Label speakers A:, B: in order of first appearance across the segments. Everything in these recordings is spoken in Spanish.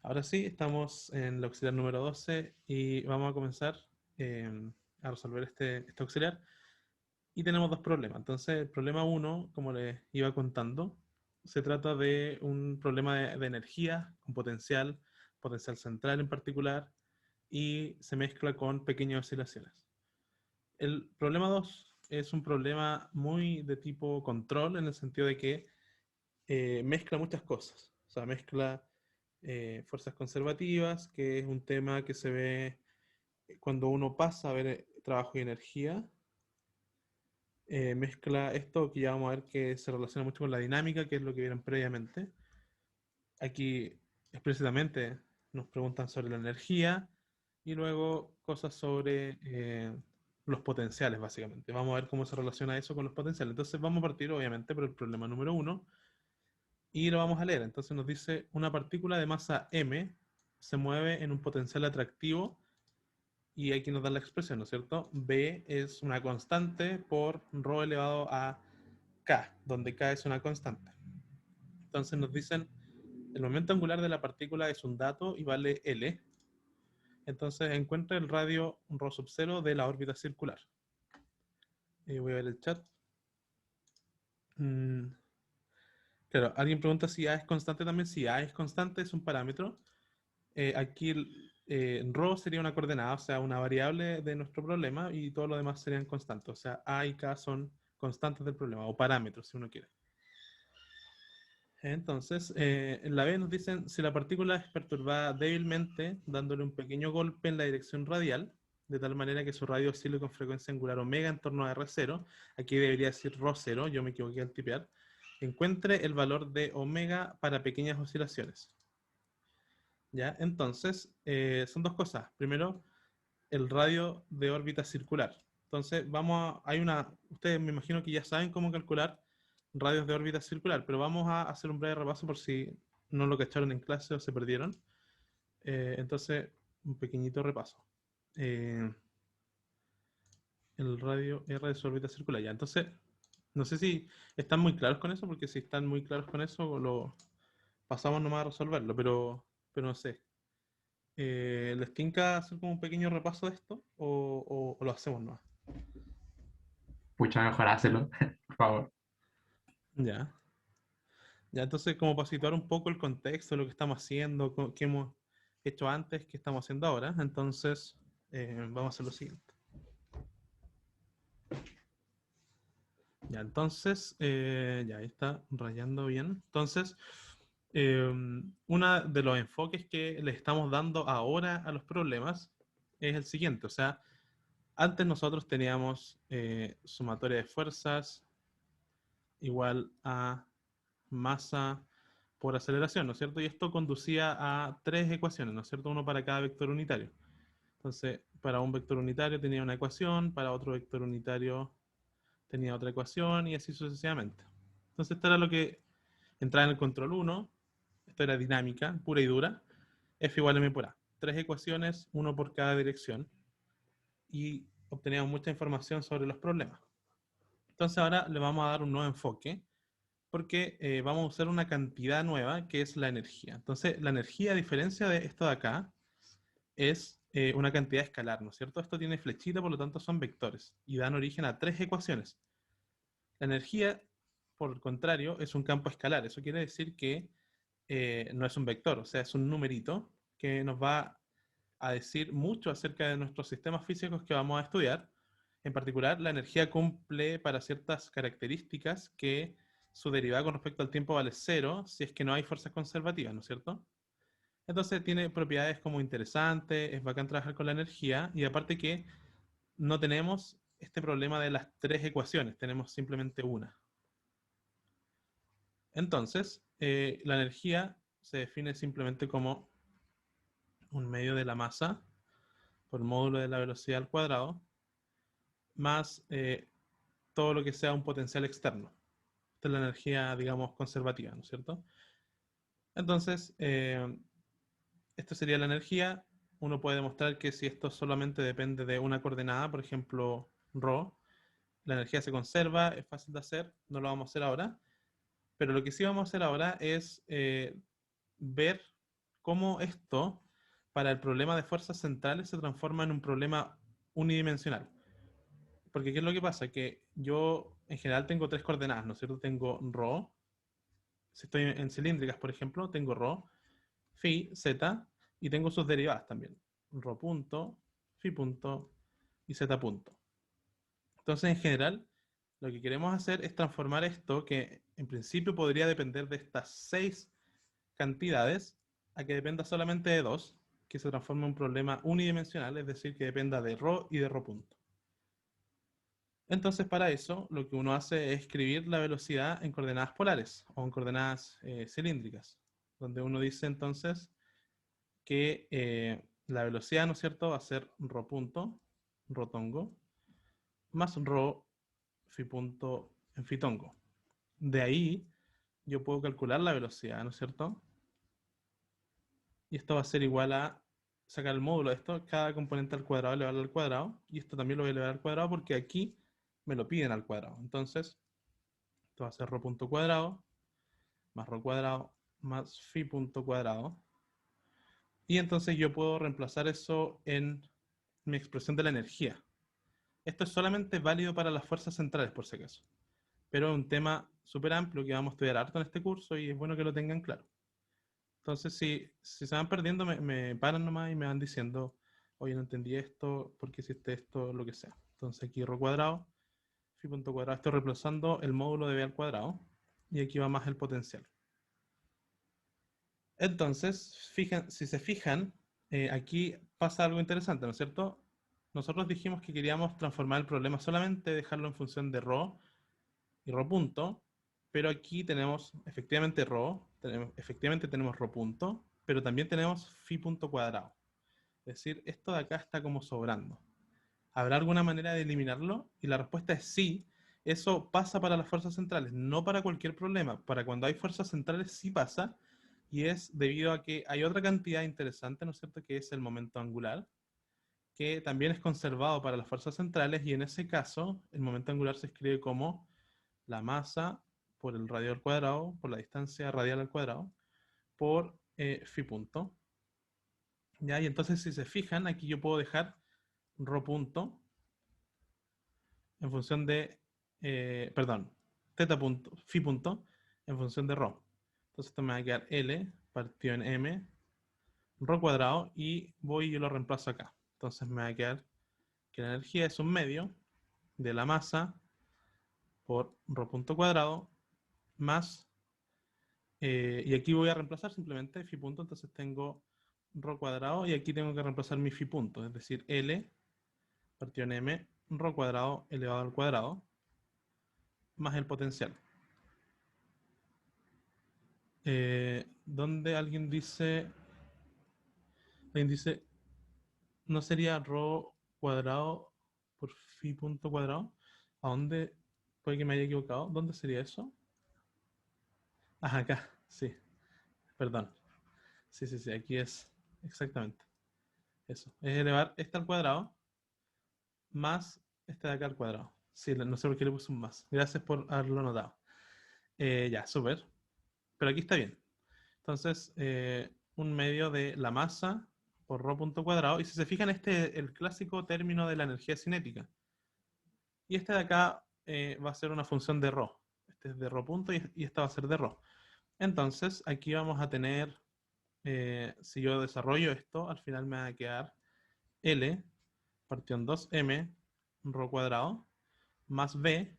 A: Ahora sí, estamos en la auxiliar número 12 y vamos a comenzar eh, a resolver este auxiliar. Y tenemos dos problemas. Entonces, el problema uno, como les iba contando, se trata de un problema de energía con potencial central en particular, y se mezcla con pequeñas oscilaciones. El problema 2 es un problema muy de tipo control, en el sentido de que mezcla muchas cosas. O sea, mezcla fuerzas conservativas, que es un tema que se ve cuando uno pasa a ver trabajo y energía. Mezcla esto que ya vamos a ver que se relaciona mucho con la dinámica, que es lo que vieron previamente. Aquí explícitamente nos preguntan sobre la energía y luego cosas sobre los potenciales, básicamente. Vamos a ver cómo se relaciona eso con los potenciales. Entonces vamos a partir, obviamente, por el problema número uno y lo vamos a leer. Entonces nos dice: una partícula de masa m se mueve en un potencial atractivo, y aquí nos da la expresión, ¿no es cierto? B es una constante por ρ elevado a k, donde k es una constante. Entonces nos dicen: el momento angular de la partícula es un dato y vale L. Entonces encuentra el radio ρ sub 0 de la órbita circular. Voy a ver el chat. Mm, claro, alguien pregunta si A es constante también. Si A es constante, es un parámetro. Aquí ρ sería una coordenada, o sea, una variable de nuestro problema, y todo lo demás serían constantes. O sea, A y K son constantes del problema, o parámetros, si uno quiere. Entonces, en la B nos dicen: si la partícula es perturbada débilmente, dándole un pequeño golpe en la dirección radial, de tal manera que su radio oscile con frecuencia angular omega en torno a R0, aquí debería decir ρ0, yo me equivoqué al tipear, encuentre el valor de omega para pequeñas oscilaciones. ¿Ya? Entonces, son dos cosas. Primero, el radio de órbita circular. Entonces, ustedes me imagino que ya saben cómo calcular radios de órbita circular, pero vamos a hacer un breve repaso por si no lo cacharon en clase o se perdieron. Entonces, un pequeñito repaso. Eh, el radio R de su órbita circular, ya. Entonces, no sé si están muy claros con eso, porque si están muy claros con eso, lo pasamos nomás a resolverlo, pero no sé. ¿Les tinca hacer como un pequeño repaso de esto o lo hacemos nomás?
B: Mucho mejor hacerlo, por favor.
A: Ya. Ya, entonces, como para situar un poco el contexto de lo que estamos haciendo, qué hemos hecho antes, qué estamos haciendo ahora, entonces vamos a hacer lo siguiente. Ya, entonces, ya ahí está rayando bien. Entonces, eh, uno de los enfoques que le estamos dando ahora a los problemas es el siguiente. O sea, antes nosotros teníamos sumatoria de fuerzas igual a masa por aceleración, ¿no es cierto? Y esto conducía a tres ecuaciones, ¿no es cierto? Uno para cada vector unitario. Entonces, para un vector unitario tenía una ecuación, para otro vector unitario tenía otra ecuación, y así sucesivamente. Entonces, esto era lo que entraba en el control 1. Esto era dinámica, pura y dura. F igual a M por A. Tres ecuaciones, uno por cada dirección, y obteníamos mucha información sobre los problemas. Entonces, ahora le vamos a dar un nuevo enfoque, porque vamos a usar una cantidad nueva que es la energía. Entonces, la energía, a diferencia de esto de acá, es una cantidad escalar, ¿no es cierto? Esto tiene flechita, por lo tanto son vectores y dan origen a tres ecuaciones. La energía, por el contrario, es un campo escalar. Eso quiere decir que no es un vector, o sea, es un numerito que nos va a decir mucho acerca de nuestros sistemas físicos que vamos a estudiar. En particular, la energía cumple para ciertas características que su derivada con respecto al tiempo vale cero si es que no hay fuerzas conservativas, ¿no es cierto? Entonces tiene propiedades como interesantes, es bacán trabajar con la energía, y aparte que no tenemos este problema de las tres ecuaciones, tenemos simplemente una. Entonces, la energía se define simplemente como un medio de la masa por módulo de la velocidad al cuadrado, más todo lo que sea un potencial externo. Esta es la energía, digamos, conservativa, ¿no es cierto? Entonces, esto sería la energía. Uno puede demostrar que si esto solamente depende de una coordenada, por ejemplo, ρ, la energía se conserva, es fácil de hacer, no lo vamos a hacer ahora. Pero lo que sí vamos a hacer ahora es ver cómo esto, para el problema de fuerzas centrales, se transforma en un problema unidimensional. Porque ¿qué es lo que pasa? Que yo en general tengo tres coordenadas, ¿no es cierto? Tengo ρ, si estoy en cilíndricas, por ejemplo, tengo ρ, phi, z, y tengo sus derivadas también. Ρ punto, phi punto y z punto. Entonces, en general, lo que queremos hacer es transformar esto, que en principio podría depender de estas 6 cantidades, a que dependa solamente de 2, que se transforme en un problema unidimensional, es decir, que dependa de ρ y de ρ punto. Entonces, para eso, lo que uno hace es escribir la velocidad en coordenadas polares o en coordenadas cilíndricas, donde uno dice entonces que la velocidad, ¿no es cierto?, va a ser ρ punto, rotongo, más ρ phi punto en fitongo. De ahí yo puedo calcular la velocidad, ¿no es cierto? Y esto va a ser igual a sacar el módulo de esto, cada componente al cuadrado elevarlo al cuadrado, y esto también lo voy a elevar al cuadrado porque aquí me lo piden al cuadrado. Entonces, esto va a ser ρ punto cuadrado, más ρ cuadrado, más phi punto cuadrado. Y entonces yo puedo reemplazar eso en mi expresión de la energía. Esto es solamente válido para las fuerzas centrales, por si acaso. Pero es un tema súper amplio que vamos a estudiar harto en este curso y es bueno que lo tengan claro. Entonces, si se van perdiendo, me paran nomás y me van diciendo, oye, no entendí esto, ¿por qué hiciste esto? Lo que sea. Entonces aquí ρ cuadrado, phi punto cuadrado, estoy reemplazando el módulo de b al cuadrado y aquí va más el potencial. Entonces, si se fijan, aquí pasa algo interesante, ¿no es cierto? Nosotros dijimos que queríamos transformar el problema solamente, dejarlo en función de ρ y ρ punto, pero aquí tenemos efectivamente efectivamente tenemos ρ punto, pero también tenemos phi punto cuadrado. Es decir, esto de acá está como sobrando. ¿Habrá alguna manera de eliminarlo? Y la respuesta es sí. Eso pasa para las fuerzas centrales, no para cualquier problema. Para cuando hay fuerzas centrales sí pasa, y es debido a que hay otra cantidad interesante, ¿no es cierto?, que es el momento angular, que también es conservado para las fuerzas centrales, y en ese caso el momento angular se escribe como la masa por el radio al cuadrado, por la distancia radial al cuadrado, por phi punto. ¿Ya? Y entonces si se fijan, aquí yo puedo dejar ρ punto en función de, perdón, teta punto, phi punto en función de ρ. Entonces esto me va a quedar L partido en M, ρ cuadrado, y voy y yo lo reemplazo acá. Entonces me va a quedar que la energía es un medio de la masa por ρ punto cuadrado más, y aquí voy a reemplazar simplemente phi punto, entonces tengo ρ cuadrado y aquí tengo que reemplazar mi phi punto, es decir, L partido en M, ρ cuadrado elevado al cuadrado, más el potencial. Donde alguien dice, ¿no sería ρ cuadrado por phi punto cuadrado? ¿A dónde? Puede que me haya equivocado. ¿Dónde sería eso? Ah, acá, sí, perdón. Sí, sí, sí, aquí es exactamente eso. Es elevar este al cuadrado más este de acá al cuadrado. Sí, no sé por qué le puse un más. Gracias por haberlo notado. Ya, súper. Pero aquí está bien. Entonces, un medio de la masa por ρ punto cuadrado. Y si se fijan, este es el clásico término de la energía cinética. Y este de acá va a ser una función de ρ. Este es de ρ punto y esta va a ser de ρ. Entonces, aquí vamos a tener, si yo desarrollo esto, al final me va a quedar L partido en 2m ρ cuadrado más b,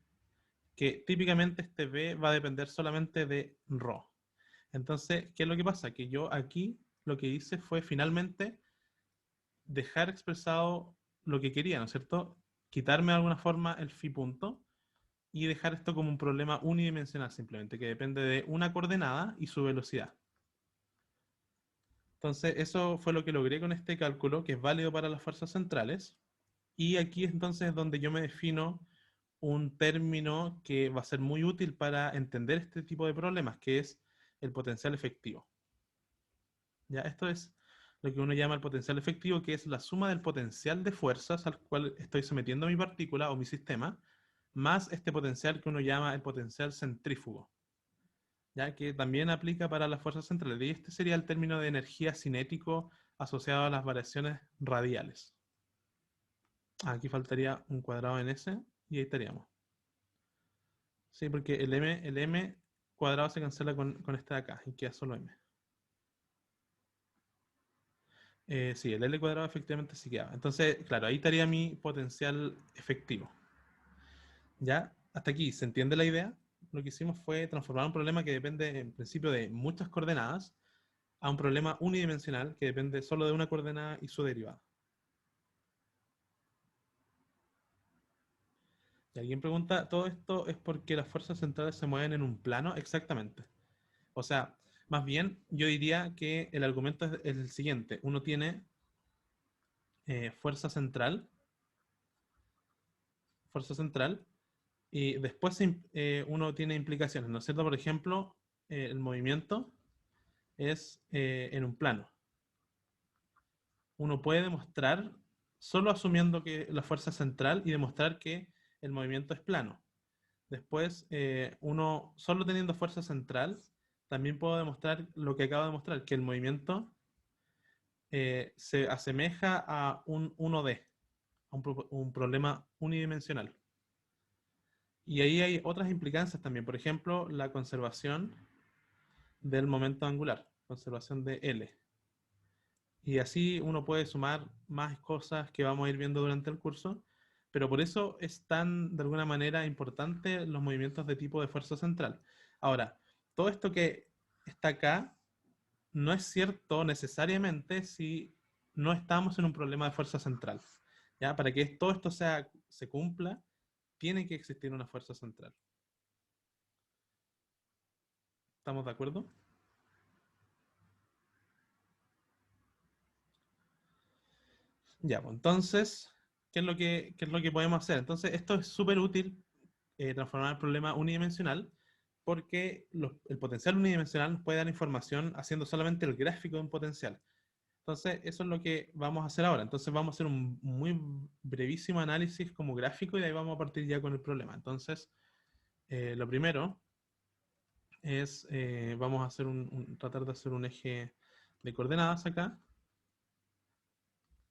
A: que típicamente este b va a depender solamente de ρ. Entonces, ¿qué es lo que pasa? Que yo aquí lo que hice fue finalmente dejar expresado lo que quería, ¿no es cierto? Quitarme de alguna forma el phi punto y dejar esto como un problema unidimensional simplemente, que depende de una coordenada y su velocidad. Entonces, eso fue lo que logré con este cálculo, que es válido para las fuerzas centrales. Y aquí entonces es donde yo me defino un término que va a ser muy útil para entender este tipo de problemas, que es el potencial efectivo. ¿Ya? Esto es lo que uno llama el potencial efectivo, que es la suma del potencial de fuerzas al cual estoy sometiendo mi partícula o mi sistema, más este potencial que uno llama el potencial centrífugo. ya que también aplica para las fuerzas centrales. Y este sería el término de energía cinético asociado a las variaciones radiales. Aquí faltaría un cuadrado en ese y ahí estaríamos. Sí, porque el m cuadrado se cancela con este de acá y queda solo m. Sí, el L cuadrado efectivamente sí quedaba. Entonces, claro, ahí estaría mi potencial efectivo. ¿Ya? Hasta aquí, ¿se entiende la idea? Lo que hicimos fue transformar un problema que depende en principio de muchas coordenadas a un problema unidimensional que depende solo de una coordenada y su derivada. Y alguien pregunta, ¿todo esto es porque las fuerzas centrales se mueven en un plano? Exactamente. O sea, más bien yo diría que el argumento es el siguiente. Uno tiene fuerza central, y después uno tiene implicaciones, ¿no es cierto? Por ejemplo, el movimiento es en un plano. Uno puede demostrar, solo asumiendo que la fuerza es central, y demostrar que el movimiento es plano. Después, uno solo teniendo fuerza central, también puedo demostrar lo que acabo de demostrar, que el movimiento se asemeja a un 1D, a un problema unidimensional. Y ahí hay otras implicancias también, por ejemplo, la conservación del momento angular, conservación de L. Y así uno puede sumar más cosas que vamos a ir viendo durante el curso, pero por eso es tan, de alguna manera, importante los movimientos de tipo de fuerza central. Ahora, todo esto que está acá no es cierto necesariamente si no estamos en un problema de fuerza central. ¿Ya? Para que todo esto se cumpla, tiene que existir una fuerza central. ¿Estamos de acuerdo? Ya, pues entonces, qué es lo que podemos hacer? Entonces, esto es súper útil, transformar el problema unidimensional, porque el potencial unidimensional nos puede dar información haciendo solamente el gráfico de un potencial. Entonces, eso es lo que vamos a hacer ahora. Entonces, vamos a hacer un muy brevísimo análisis como gráfico y de ahí vamos a partir ya con el problema. Entonces, lo primero es, vamos a hacer tratar de hacer un eje de coordenadas acá.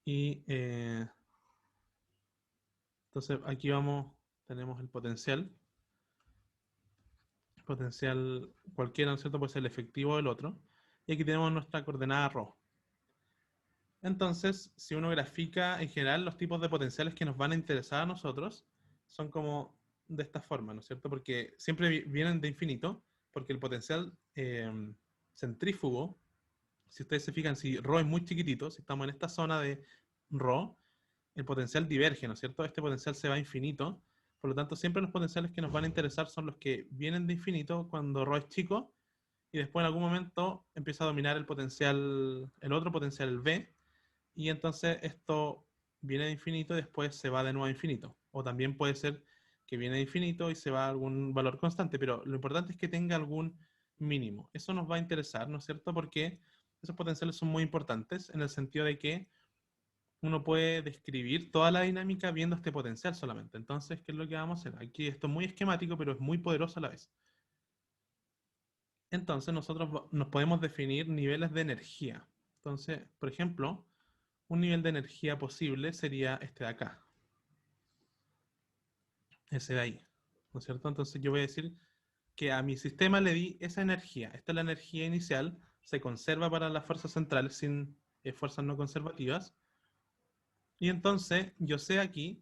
A: Y entonces aquí tenemos el potencial. Potencial cualquiera, ¿no es cierto? Puede ser el efectivo del otro. Y aquí tenemos nuestra coordenada ρ. Entonces, si uno grafica en general los tipos de potenciales que nos van a interesar a nosotros, son como de esta forma, ¿no es cierto? Porque siempre vienen de infinito, porque el potencial centrífugo, si ustedes se fijan, si ρ es muy chiquitito, si estamos en esta zona de ρ, el potencial diverge, ¿no es cierto? Este potencial se va a infinito, por lo tanto, siempre los potenciales que nos van a interesar son los que vienen de infinito cuando ρ es chico, y después en algún momento empieza a dominar el otro potencial, el v, y entonces esto viene de infinito y después se va de nuevo a infinito. O también puede ser que viene de infinito y se va a algún valor constante, pero lo importante es que tenga algún mínimo. Eso nos va a interesar, ¿no es cierto? Porque esos potenciales son muy importantes en el sentido de que uno puede describir toda la dinámica viendo este potencial solamente. Entonces, ¿qué es lo que vamos a hacer? Aquí esto es muy esquemático, pero es muy poderoso a la vez. Entonces, nosotros nos podemos definir niveles de energía. Entonces, por ejemplo, un nivel de energía posible sería este de acá, ese de ahí, ¿no es cierto? Entonces yo voy a decir que a mi sistema le di esa energía. Esta es la energía inicial, se conserva para las fuerzas centrales sin fuerzas no conservativas. Y entonces yo sé aquí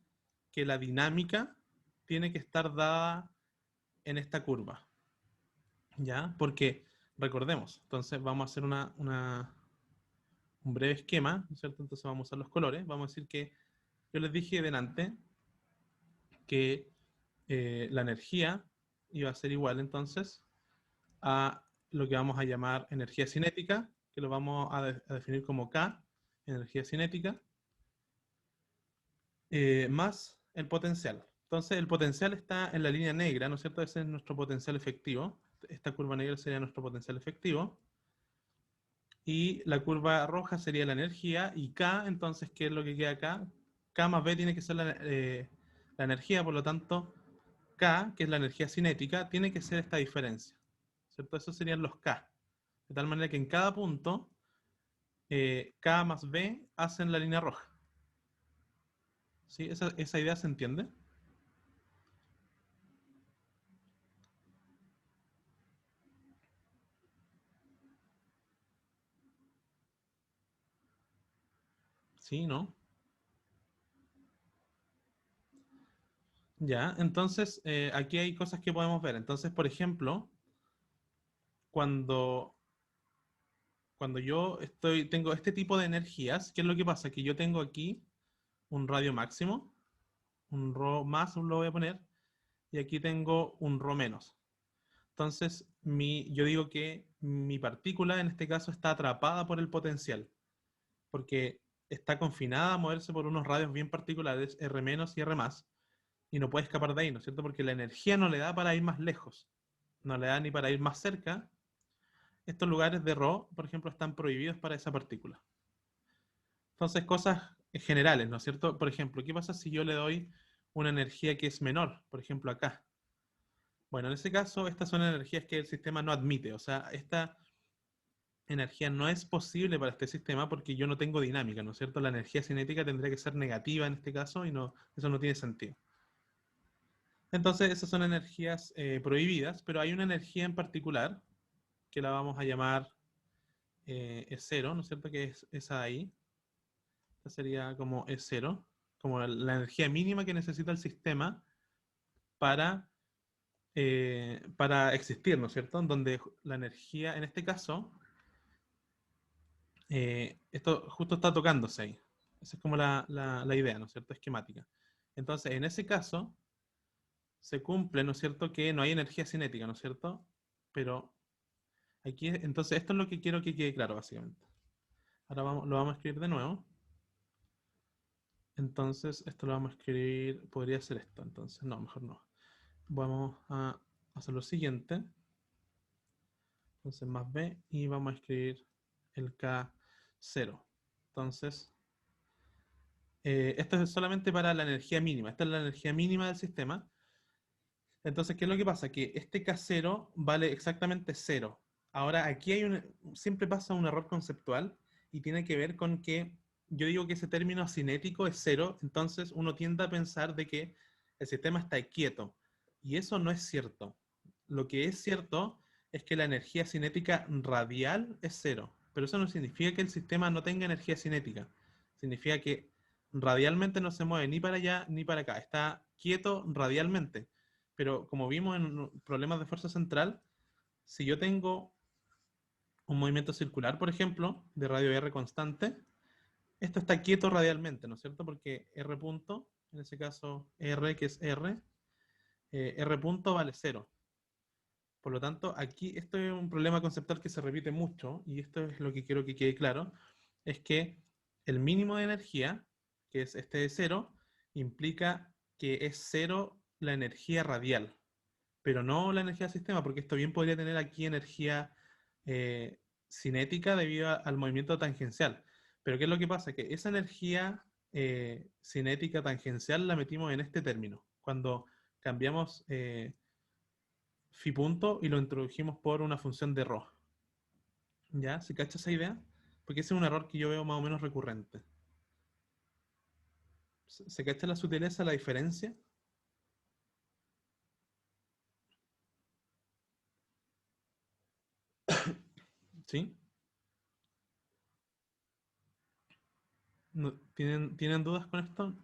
A: que la dinámica tiene que estar dada en esta curva, ¿ya? Porque recordemos, entonces vamos a hacer un breve esquema, ¿no es cierto? Entonces vamos a usar los colores. Vamos a decir que yo les dije delante que la energía iba a ser igual entonces a lo que vamos a llamar energía cinética, que lo vamos a definir como K, energía cinética, más el potencial. Entonces el potencial está en la línea negra, ¿no es cierto? Ese es nuestro potencial efectivo. Esta curva negra sería nuestro potencial efectivo. Y la curva roja sería la energía. Y K, entonces, ¿qué es lo que queda acá? K más B tiene que ser la energía, por lo tanto, K, que es la energía cinética, tiene que ser esta diferencia, ¿cierto? Esos serían los K. De tal manera que en cada punto, K más B hacen la línea roja. ¿Sí? ¿Esa idea se entiende? Sí, ¿no? Ya, entonces aquí hay cosas que podemos ver. Entonces, por ejemplo, cuando, cuando yo tengo este tipo de energías, ¿qué es lo que pasa? Que yo tengo aquí un radio máximo, un ρ más lo voy a poner, y aquí tengo un ρ menos. Entonces, yo digo que mi partícula en este caso está atrapada por el potencial, porque está confinada a moverse por unos radios bien particulares, R menos y R más, y no puede escapar de ahí, ¿no es cierto? Porque la energía no le da para ir más lejos, no le da ni para ir más cerca. Estos lugares de ρ, por ejemplo, están prohibidos para esa partícula. Entonces, cosas generales, ¿no es cierto? Por ejemplo, ¿qué pasa si yo le doy una energía que es menor? Por ejemplo, acá. Bueno, en ese caso, estas son energías que el sistema no admite. O sea, esta energía no es posible para este sistema porque yo no tengo dinámica, ¿no es cierto? La energía cinética tendría que ser negativa en este caso y no, eso no tiene sentido. Entonces, esas son energías prohibidas, pero hay una energía en particular que la vamos a llamar E0, ¿no es cierto? Que es esa ahí. Esta sería como E0, como la energía mínima que necesita el sistema para, para existir, ¿no es cierto? En donde la energía, en este caso, esto justo está tocándose ahí. Esa es como la idea, ¿no es cierto? Esquemática. Entonces, en ese caso, se cumple, ¿no es cierto?, que no hay energía cinética, ¿no es cierto? Pero aquí, entonces, esto es lo que quiero que quede claro, básicamente. Ahora lo vamos a escribir de nuevo. Entonces, esto lo vamos a escribir, podría ser esto, entonces, no, mejor no. Vamos a hacer lo siguiente. Entonces, más B, y vamos a escribir el K0. Entonces, esto es solamente para la energía mínima. Esta es la energía mínima del sistema. Entonces, ¿qué es lo que pasa? Que este K0 vale exactamente 0. Ahora, aquí siempre pasa un error conceptual y tiene que ver con que yo digo que ese término cinético es 0, entonces uno tiende a pensar de que el sistema está quieto. Y eso no es cierto. Lo que es cierto es que la energía cinética radial es 0, pero eso no significa que el sistema no tenga energía cinética. Significa que radialmente no se mueve ni para allá ni para acá. Está quieto radialmente. Pero como vimos en problemas de fuerza central, si yo tengo un movimiento circular, por ejemplo, de radio R constante, esto está quieto radialmente, ¿no es cierto? Porque R punto, en ese caso R, que es R, R punto vale 0. Por lo tanto, aquí esto es un problema conceptual que se repite mucho, y esto es lo que quiero que quede claro, es que el mínimo de energía, que es este de 0, implica que es 0 la energía radial, pero no la energía del sistema, porque esto bien podría tener aquí energía eh, cinética debido al movimiento tangencial. Pero ¿qué es lo que pasa? Que esa energía cinética tangencial la metimos en este término, cuando cambiamos phi punto y lo introdujimos por una función de ρ. ¿Ya? ¿Se cacha esa idea? Porque ese es un error que yo veo más o menos recurrente. ¿Se cacha la sutileza, la diferencia? ¿Sí? ¿Tienen dudas con esto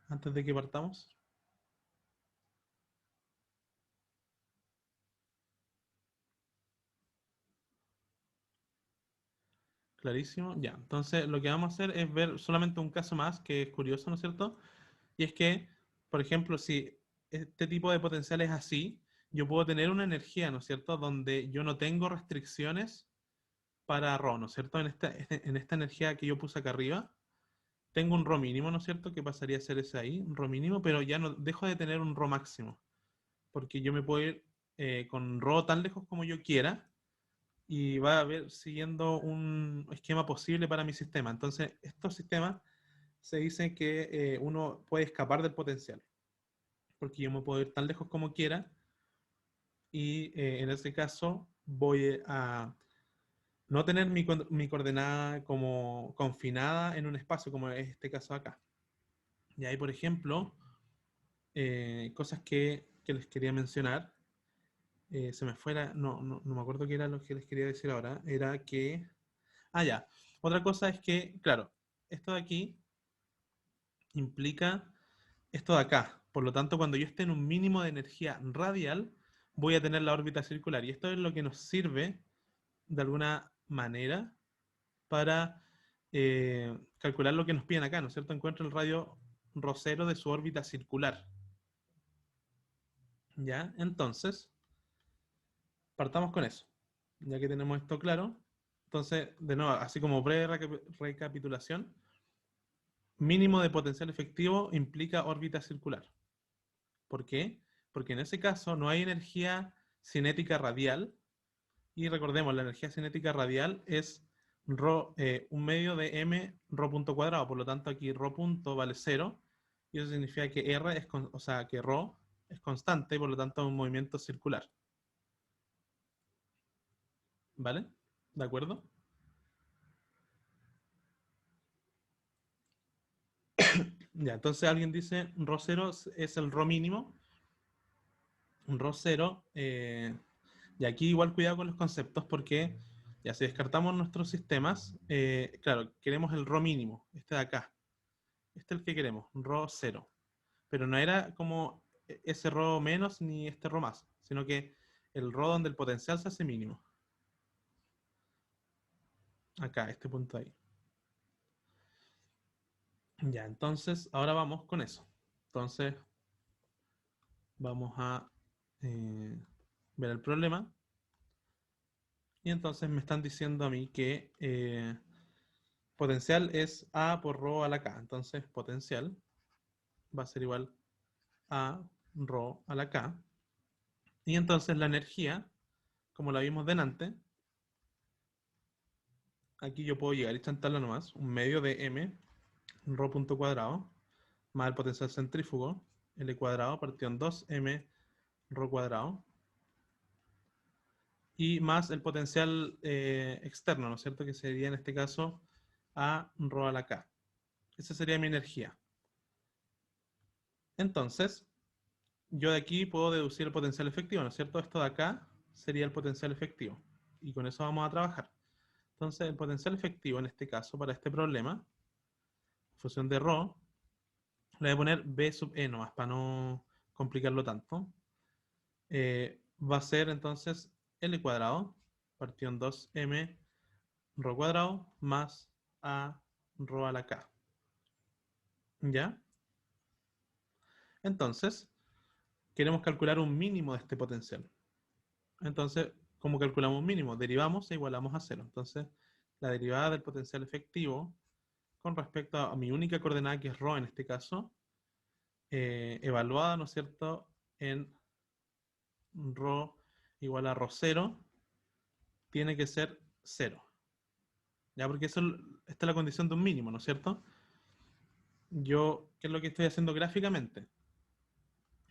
A: antes de que partamos? Clarísimo. Ya. Entonces, lo que vamos a hacer es ver solamente un caso más que es curioso, ¿no es cierto? Y es que, por ejemplo, si este tipo de potencial es así, yo puedo tener una energía, ¿no es cierto?, donde yo no tengo restricciones para ρ, ¿no es cierto? En esta energía que yo puse acá arriba, tengo un ρ mínimo, ¿no es cierto?, que pasaría a ser ese ahí, un ρ mínimo, pero ya no dejo de tener un ρ máximo, porque yo me puedo ir con ρ tan lejos como yo quiera y va a haber siguiendo un esquema posible para mi sistema. Entonces, estos sistemas se dice que uno puede escapar del potencial, porque yo me puedo ir tan lejos como quiera y en ese caso voy a no tener mi coordenada como confinada en un espacio, como es este caso acá. Y ahí, por ejemplo, cosas que les quería mencionar. Se me fuera, no me acuerdo qué era lo que les quería decir ahora. Era que... Ah, ya. Otra cosa es que, claro, esto de aquí implica esto de acá. Por lo tanto, cuando yo esté en un mínimo de energía radial, voy a tener la órbita circular. Y esto es lo que nos sirve, de alguna manera, para calcular lo que nos piden acá, ¿no es cierto? Encuentro el radio rosero de su órbita circular. ¿Ya? Entonces, partamos con eso. Ya que tenemos esto claro. Entonces, de nuevo, así como breve recapitulación, mínimo de potencial efectivo implica órbita circular. ¿Por qué? Porque en ese caso no hay energía cinética radial. Y recordemos, la energía cinética radial es un medio de m rho punto cuadrado. Por lo tanto, aquí rho punto vale 0. Y eso significa que r es, o sea, que rho es constante y por lo tanto es un movimiento circular. ¿Vale? ¿De acuerdo? Ya, entonces alguien dice rho 0 es el rho mínimo. Un rho 0. Y aquí igual cuidado con los conceptos porque ya si descartamos nuestros sistemas, claro, queremos el rho mínimo, este de acá. Este es el que queremos, rho 0. Pero no era como ese rho menos ni este rho más, sino que el rho donde el potencial se hace mínimo. Acá, este punto ahí. Ya, entonces ahora vamos con eso. Entonces vamos a ver el problema. Y entonces me están diciendo a mí que potencial es A por rho a la K. Entonces potencial va a ser igual a rho a la K. Y entonces la energía, como la vimos delante, aquí yo puedo llegar y chantarla nomás, un medio de m, rho punto cuadrado, más el potencial centrífugo, L cuadrado partido en 2m rho cuadrado, y más el potencial externo, ¿no es cierto? Que sería en este caso a rho a la k. Esa sería mi energía. Entonces, yo de aquí puedo deducir el potencial efectivo, ¿no es cierto? Esto de acá sería el potencial efectivo. Y con eso vamos a trabajar. Entonces, el potencial efectivo en este caso, para este problema, función de ρ, le voy a poner b sub e nomás, para no complicarlo tanto. Va a ser entonces L cuadrado, partido en 2m rho cuadrado, más a rho a la k. ¿Ya? Entonces, queremos calcular un mínimo de este potencial. Entonces, ¿cómo calculamos un mínimo? Derivamos e igualamos a 0. Entonces, la derivada del potencial efectivo con respecto a mi única coordenada, que es ρ en este caso, evaluada, ¿no es cierto?, en ρ igual a ρ0, tiene que ser 0. ¿Ya? Porque esta es la condición de un mínimo, ¿no es cierto? Yo, ¿qué es lo que estoy haciendo gráficamente?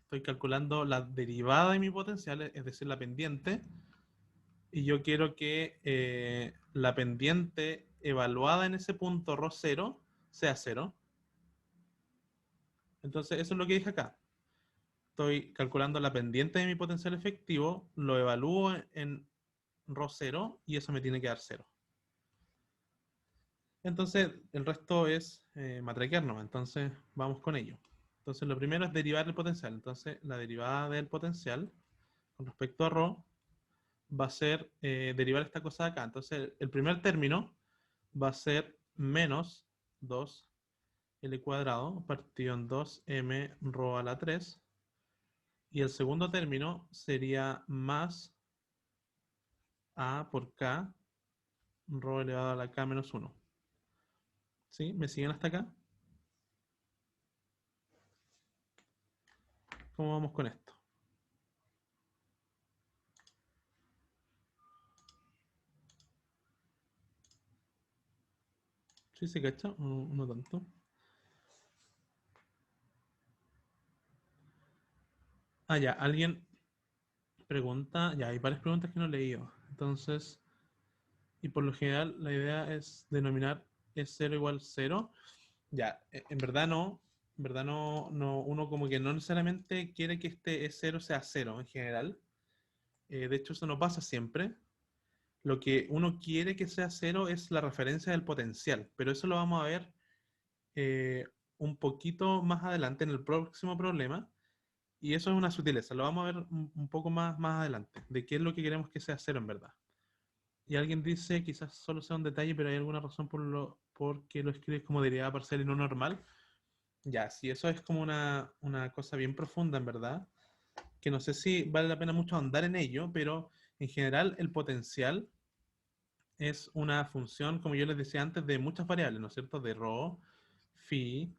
A: Estoy calculando la derivada de mi potencial, es decir, la pendiente, y yo quiero que la pendiente evaluada en ese punto ρ0 sea 0. Entonces, eso es lo que dije acá. Estoy calculando la pendiente de mi potencial efectivo, lo evalúo en ρ0 y eso me tiene que dar 0. Entonces, el resto es matraquear nomás. Entonces, vamos con ello. Entonces, lo primero es derivar el potencial. Entonces, la derivada del potencial con respecto a ρ va a ser derivar esta cosa de acá. Entonces, el primer término va a ser menos 2L cuadrado partido en 2m rho a la 3. Y el segundo término sería más a por k rho elevado a la k menos 1. ¿Sí? ¿Me siguen hasta acá? ¿Cómo vamos con esto? ¿Sí se cacha? ¿O no tanto? Ah, ya, alguien Pregunta, ya hay varias preguntas que no he leído. Entonces, y por lo general la idea es denominar es cero igual cero. Ya, en verdad no. En verdad no, uno como que no necesariamente quiere que este es cero sea cero en general. De hecho, eso no pasa siempre. Lo que uno quiere que sea cero es la referencia del potencial, pero eso lo vamos a ver eh, un poquito más adelante en el próximo problema. Y eso es una sutileza, lo vamos a ver un poco más adelante, de qué es lo que queremos que sea cero en verdad. Y alguien dice, quizás solo sea un detalle, pero hay alguna razón por qué lo escribes como derivada parcial y no normal. Ya, sí, eso es como una cosa bien profunda en verdad, que no sé si vale la pena mucho ahondar en ello, pero en general el potencial es una función, como yo les decía antes, de muchas variables, ¿no es cierto? De ρ, phi,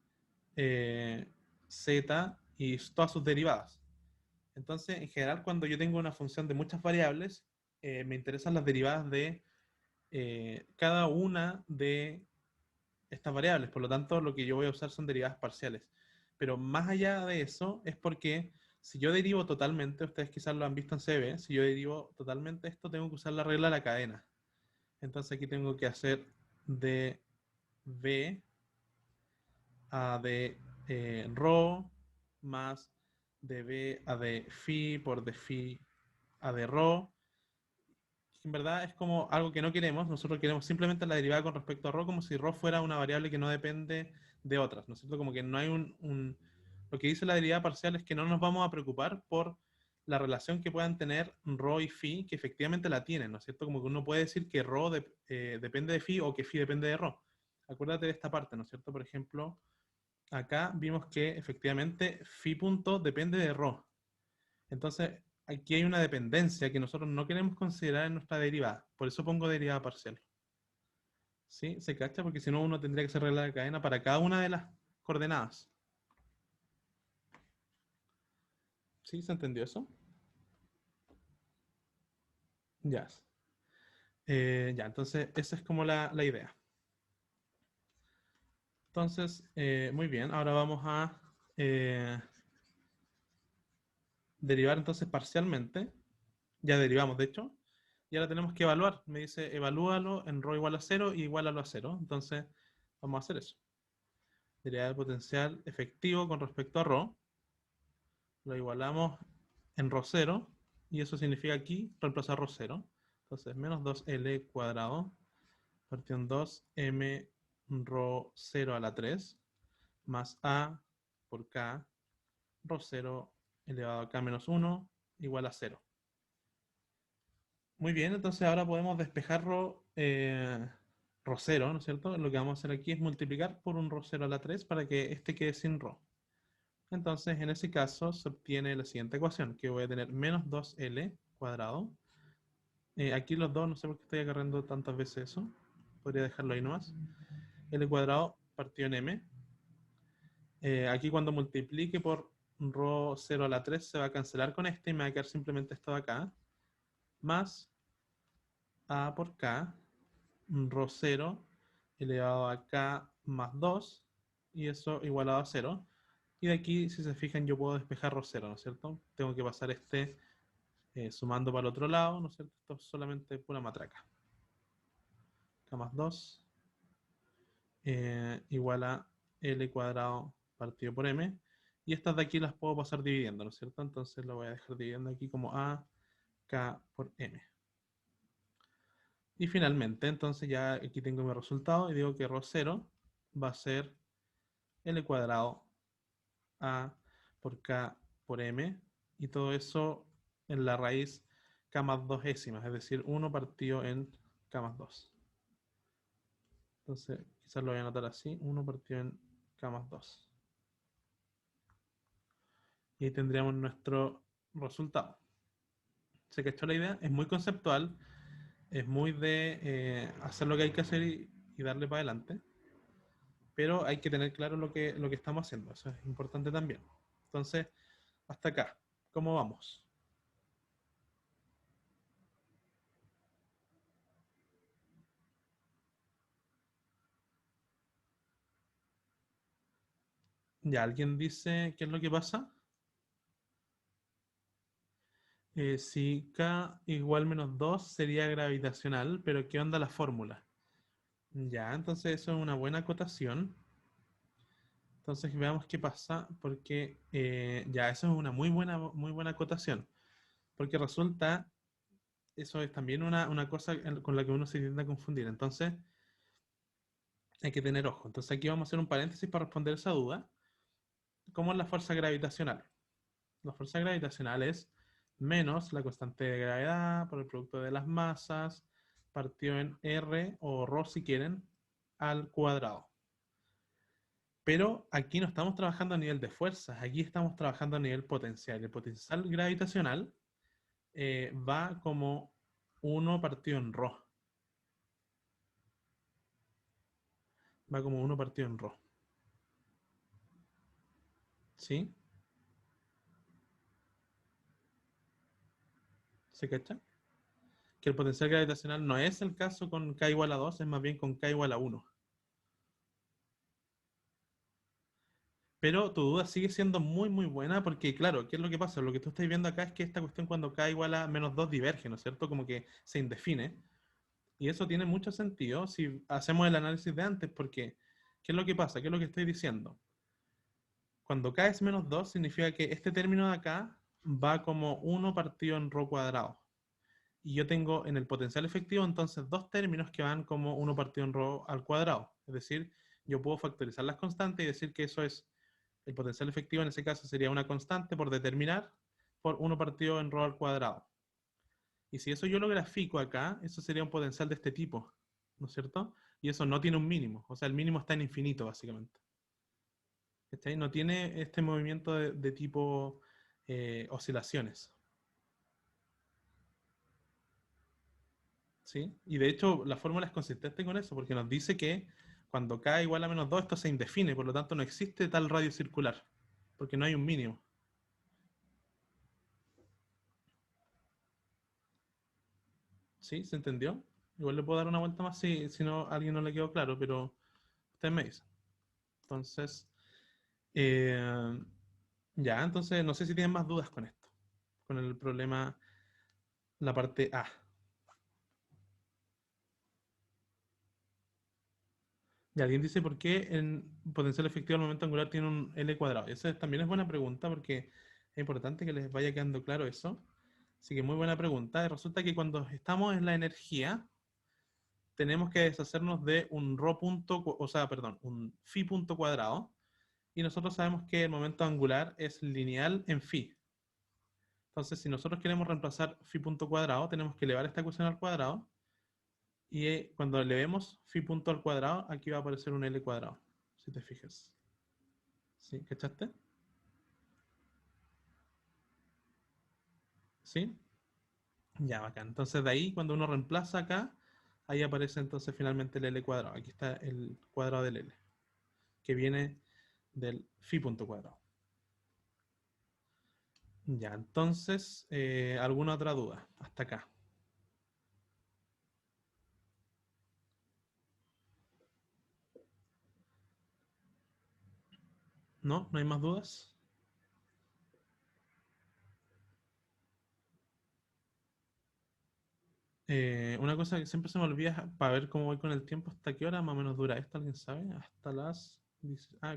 A: eh, z y todas sus derivadas. Entonces, en general, cuando yo tengo una función de muchas variables, me interesan las derivadas de cada una de estas variables. Por lo tanto, lo que yo voy a usar son derivadas parciales. Pero más allá de eso, es porque si yo derivo totalmente, ustedes quizás lo han visto en CB, si yo derivo totalmente esto, tengo que usar la regla de la cadena. Entonces aquí tengo que hacer de v a de rho más de v a de phi por de phi a de rho. En verdad es como algo que no queremos. Nosotros queremos simplemente la derivada con respecto a ρ, como si ρ fuera una variable que no depende de otras, ¿no es cierto? Como que no hay Lo que dice la derivada parcial es que no nos vamos a preocupar por la relación que puedan tener ρ y phi, que efectivamente la tienen, ¿no es cierto? Como que uno puede decir que depende de phi o que phi depende de ρ. Acuérdate de esta parte, ¿no es cierto? Por ejemplo, acá vimos que efectivamente phi punto depende de ρ. Entonces, aquí hay una dependencia que nosotros no queremos considerar en nuestra derivada. Por eso pongo derivada parcial. ¿Sí? ¿Se cacha? Porque si no, uno tendría que hacer regla de cadena para cada una de las coordenadas. ¿Sí? ¿Se entendió eso? Ya. Ya, entonces esa es como la idea. Entonces, muy bien, ahora vamos a derivar entonces parcialmente. Ya derivamos, de hecho. Y ahora tenemos que evaluar. Me dice, evalúalo en ρ igual a 0 y igualalo a 0. Entonces, vamos a hacer eso. Derivada del potencial efectivo con respecto a ρ. Lo igualamos en ρ 0. Y eso significa aquí reemplazar ρ 0. Entonces, menos 2L cuadrado partido en 2M ρ 0 a la 3 más A por K ρ 0 elevado a K menos 1 igual a 0. Muy bien, entonces ahora podemos despejar ρ 0, ¿no es cierto? Lo que vamos a hacer aquí es multiplicar por un ρ 0 a la 3 para que este quede sin ρ. Entonces, en ese caso, se obtiene la siguiente ecuación, que voy a tener menos 2L cuadrado. Aquí los dos, no sé por qué estoy agarrando tantas veces eso. Podría dejarlo ahí nomás. L cuadrado partido en M. Aquí cuando multiplique por ρ 0 a la 3 se va a cancelar con este y me va a quedar simplemente esto de acá. Más A por K, ρ 0 elevado a K más 2 y eso igualado a 0. Y de aquí, si se fijan, yo puedo despejar ρ 0, ¿no es cierto? Tengo que pasar este sumando para el otro lado, ¿no es cierto? Esto es solamente pura matraca. K más 2 igual a L cuadrado partido por M. Y estas de aquí las puedo pasar dividiendo, ¿no es cierto? Entonces lo voy a dejar dividiendo aquí como A, K por M. Y finalmente, entonces ya aquí tengo mi resultado y digo que ρ 0 va a ser L cuadrado A por K por M. Y todo eso en la raíz K más 2 décimas, es decir, 1 partido en K más 2. Entonces, quizás lo voy a anotar así, 1 partido en K más 2. Y ahí tendríamos nuestro resultado. ¿Se cachó la idea? Es muy conceptual, es muy de hacer lo que hay que hacer y darle para adelante, pero hay que tener claro lo que estamos haciendo, eso es importante también. Entonces, hasta acá, ¿cómo vamos? Ya, ¿alguien dice qué es lo que pasa? Si K igual menos 2 sería gravitacional, pero ¿qué onda la fórmula? Ya, entonces eso es una buena acotación. Entonces veamos qué pasa, porque ya, eso es una muy buena acotación. Porque resulta, eso es también una cosa con la que uno se tiende a confundir. Entonces hay que tener ojo. Entonces aquí vamos a hacer un paréntesis para responder esa duda. ¿Cómo es la fuerza gravitacional? La fuerza gravitacional es menos la constante de gravedad por el producto de las masas, partido en R o ρ si quieren, al cuadrado. Pero aquí no estamos trabajando a nivel de fuerzas, aquí estamos trabajando a nivel potencial. El potencial gravitacional va como uno partido en ρ. Va como uno partido en ρ. ¿Sí? ¿Se cacha? Que el potencial gravitacional no es el caso con K igual a 2, es más bien con K igual a 1. Pero tu duda sigue siendo muy buena porque, claro, ¿qué es lo que pasa? Lo que tú estás viendo acá es que esta cuestión cuando K igual a menos 2 diverge, ¿no es cierto? Como que se indefine. Y eso tiene mucho sentido si hacemos el análisis de antes, porque ¿qué es lo que pasa? ¿Qué es lo que estoy diciendo? Cuando K es menos 2 significa que este término de acá va como uno partido en ρ cuadrado. Y yo tengo en el potencial efectivo entonces dos términos que van como uno partido en ρ al cuadrado. Es decir, yo puedo factorizar las constantes y decir que eso es el potencial efectivo, en ese caso sería una constante por determinar por uno partido en ρ al cuadrado. Y si eso yo lo grafico acá, eso sería un potencial de este tipo, ¿no es cierto? Y eso no tiene un mínimo, o sea, el mínimo está en infinito, básicamente. ¿Cachai? No tiene este movimiento de tipo oscilaciones. ¿Sí? Y de hecho, la fórmula es consistente con eso, porque nos dice que cuando k igual a menos 2 esto se indefine, por lo tanto no existe tal radio circular, porque no hay un mínimo. ¿Sí? ¿Se entendió? Igual le puedo dar una vuelta más si no, a alguien no le quedó claro, pero ustedes me dicen. Entonces, eh, ya, entonces no sé si tienen más dudas con esto, con el problema, la parte A. Y alguien dice por qué en potencial efectivo al momento angular tiene un L cuadrado. Esa también es buena pregunta porque es importante que les vaya quedando claro eso. Así que muy buena pregunta. Y resulta que cuando estamos en la energía, tenemos que deshacernos de un ρ punto, o sea, perdón, un phi punto cuadrado. Y nosotros sabemos que el momento angular es lineal en phi. Entonces, si nosotros queremos reemplazar phi punto cuadrado, tenemos que elevar esta ecuación al cuadrado. Y cuando elevemos phi punto al cuadrado, aquí va a aparecer un L cuadrado, si te fijas. ¿Sí? ¿Cachaste? ¿Sí? Ya, bacán. Entonces de ahí, cuando uno reemplaza acá, ahí aparece entonces finalmente el L cuadrado. Aquí está el cuadrado del L, que viene del phi punto cuadrado. Ya, entonces, ¿alguna otra duda? Hasta acá. ¿No? ¿No hay más dudas? Una cosa que siempre se me olvida para ver cómo voy con el tiempo, ¿hasta qué hora más o menos dura esto? ¿Alguien sabe? Hasta las...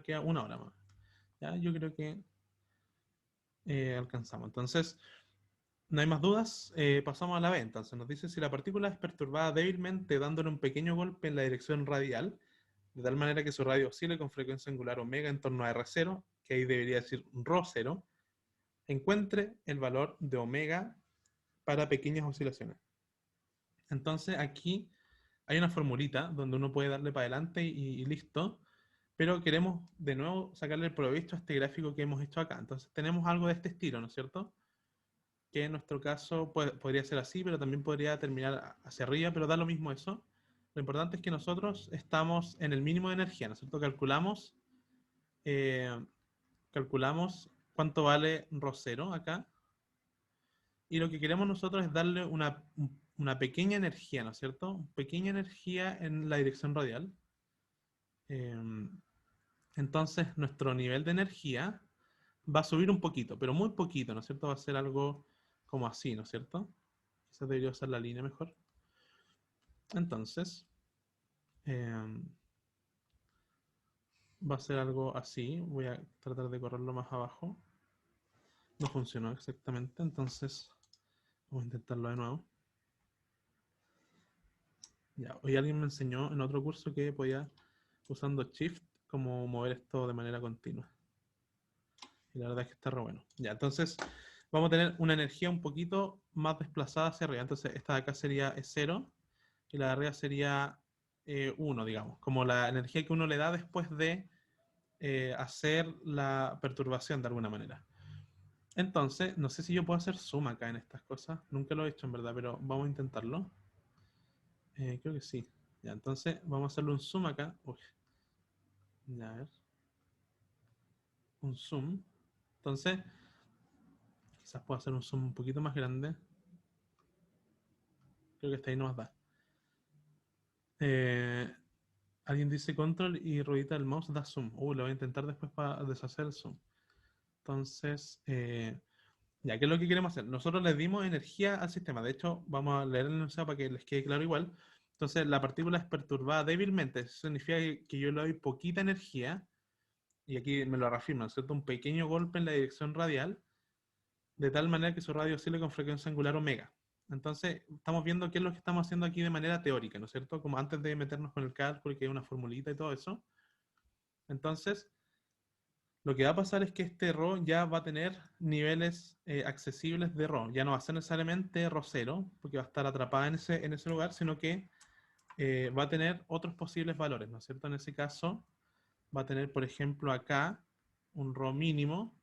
A: queda una hora más. Ya, yo creo que alcanzamos. Entonces, no hay más dudas, pasamos a la B. Entonces, nos dice si la partícula es perturbada débilmente dándole un pequeño golpe en la dirección radial, de tal manera que su radio oscile con frecuencia angular omega en torno a R0, que ahí debería decir ρ0, encuentre el valor de omega para pequeñas oscilaciones. Entonces, aquí hay una formulita donde uno puede darle para adelante y listo, pero queremos de nuevo sacarle el provecho a este gráfico que hemos hecho acá. Entonces, tenemos algo de este estilo, ¿no es cierto? Que en nuestro caso podría ser así, pero también podría terminar hacia arriba, pero da lo mismo eso. Lo importante es que nosotros estamos en el mínimo de energía, ¿no es cierto? Eh, calculamos cuánto vale ρ0 acá, y lo que queremos nosotros es darle una pequeña energía, ¿no es cierto? Pequeña energía en la dirección radial. Eh, entonces, nuestro nivel de energía va a subir un poquito, pero muy poquito, ¿no es cierto? Va a ser algo como así, ¿no es cierto? Quizás debería usar la línea mejor. Entonces, va a ser algo así. Voy a tratar de correrlo más abajo. No funcionó exactamente, entonces vamos a intentarlo de nuevo. Ya, hoy alguien me enseñó en otro curso que podía, usando Shift, como mover esto de manera continua. Y la verdad es que está re bueno. Ya, entonces vamos a tener una energía un poquito más desplazada hacia arriba. Entonces esta de acá sería 0 y la de arriba sería 1, digamos. Como la energía que uno le da después de hacer la perturbación de alguna manera. Entonces, no sé si yo puedo hacer zoom acá en estas cosas. Nunca lo he hecho en verdad, pero vamos a intentarlo. Creo que sí. Ya, entonces vamos a hacerle un zoom acá. Uy. Ya, a ver. Un zoom. Entonces, quizás puedo hacer un zoom un poquito más grande. Creo que hasta ahí nos da. Alguien dice control y ruedita del mouse da zoom. Lo voy a intentar después para deshacer el zoom. Entonces, ya, ¿qué es lo que queremos hacer? Nosotros le dimos energía al sistema. De hecho, vamos a leer el enunciado para que les quede claro igual. Entonces, la partícula es perturbada débilmente. Eso significa que yo le doy poquita energía. Y aquí me lo reafirma, ¿no es cierto? Un pequeño golpe en la dirección radial, de tal manera que su radio oscile con frecuencia angular omega. Entonces, estamos viendo qué es lo que estamos haciendo aquí de manera teórica, ¿no es cierto? Como antes de meternos con el cálculo, que hay una formulita y todo eso. Entonces, lo que va a pasar es que este ρ ya va a tener niveles accesibles de ρ. Ya no va a ser necesariamente ρ0, porque va a estar atrapada en ese lugar, sino que va a tener otros posibles valores, ¿no es cierto? En ese caso, va a tener, por ejemplo, acá un ρ mínimo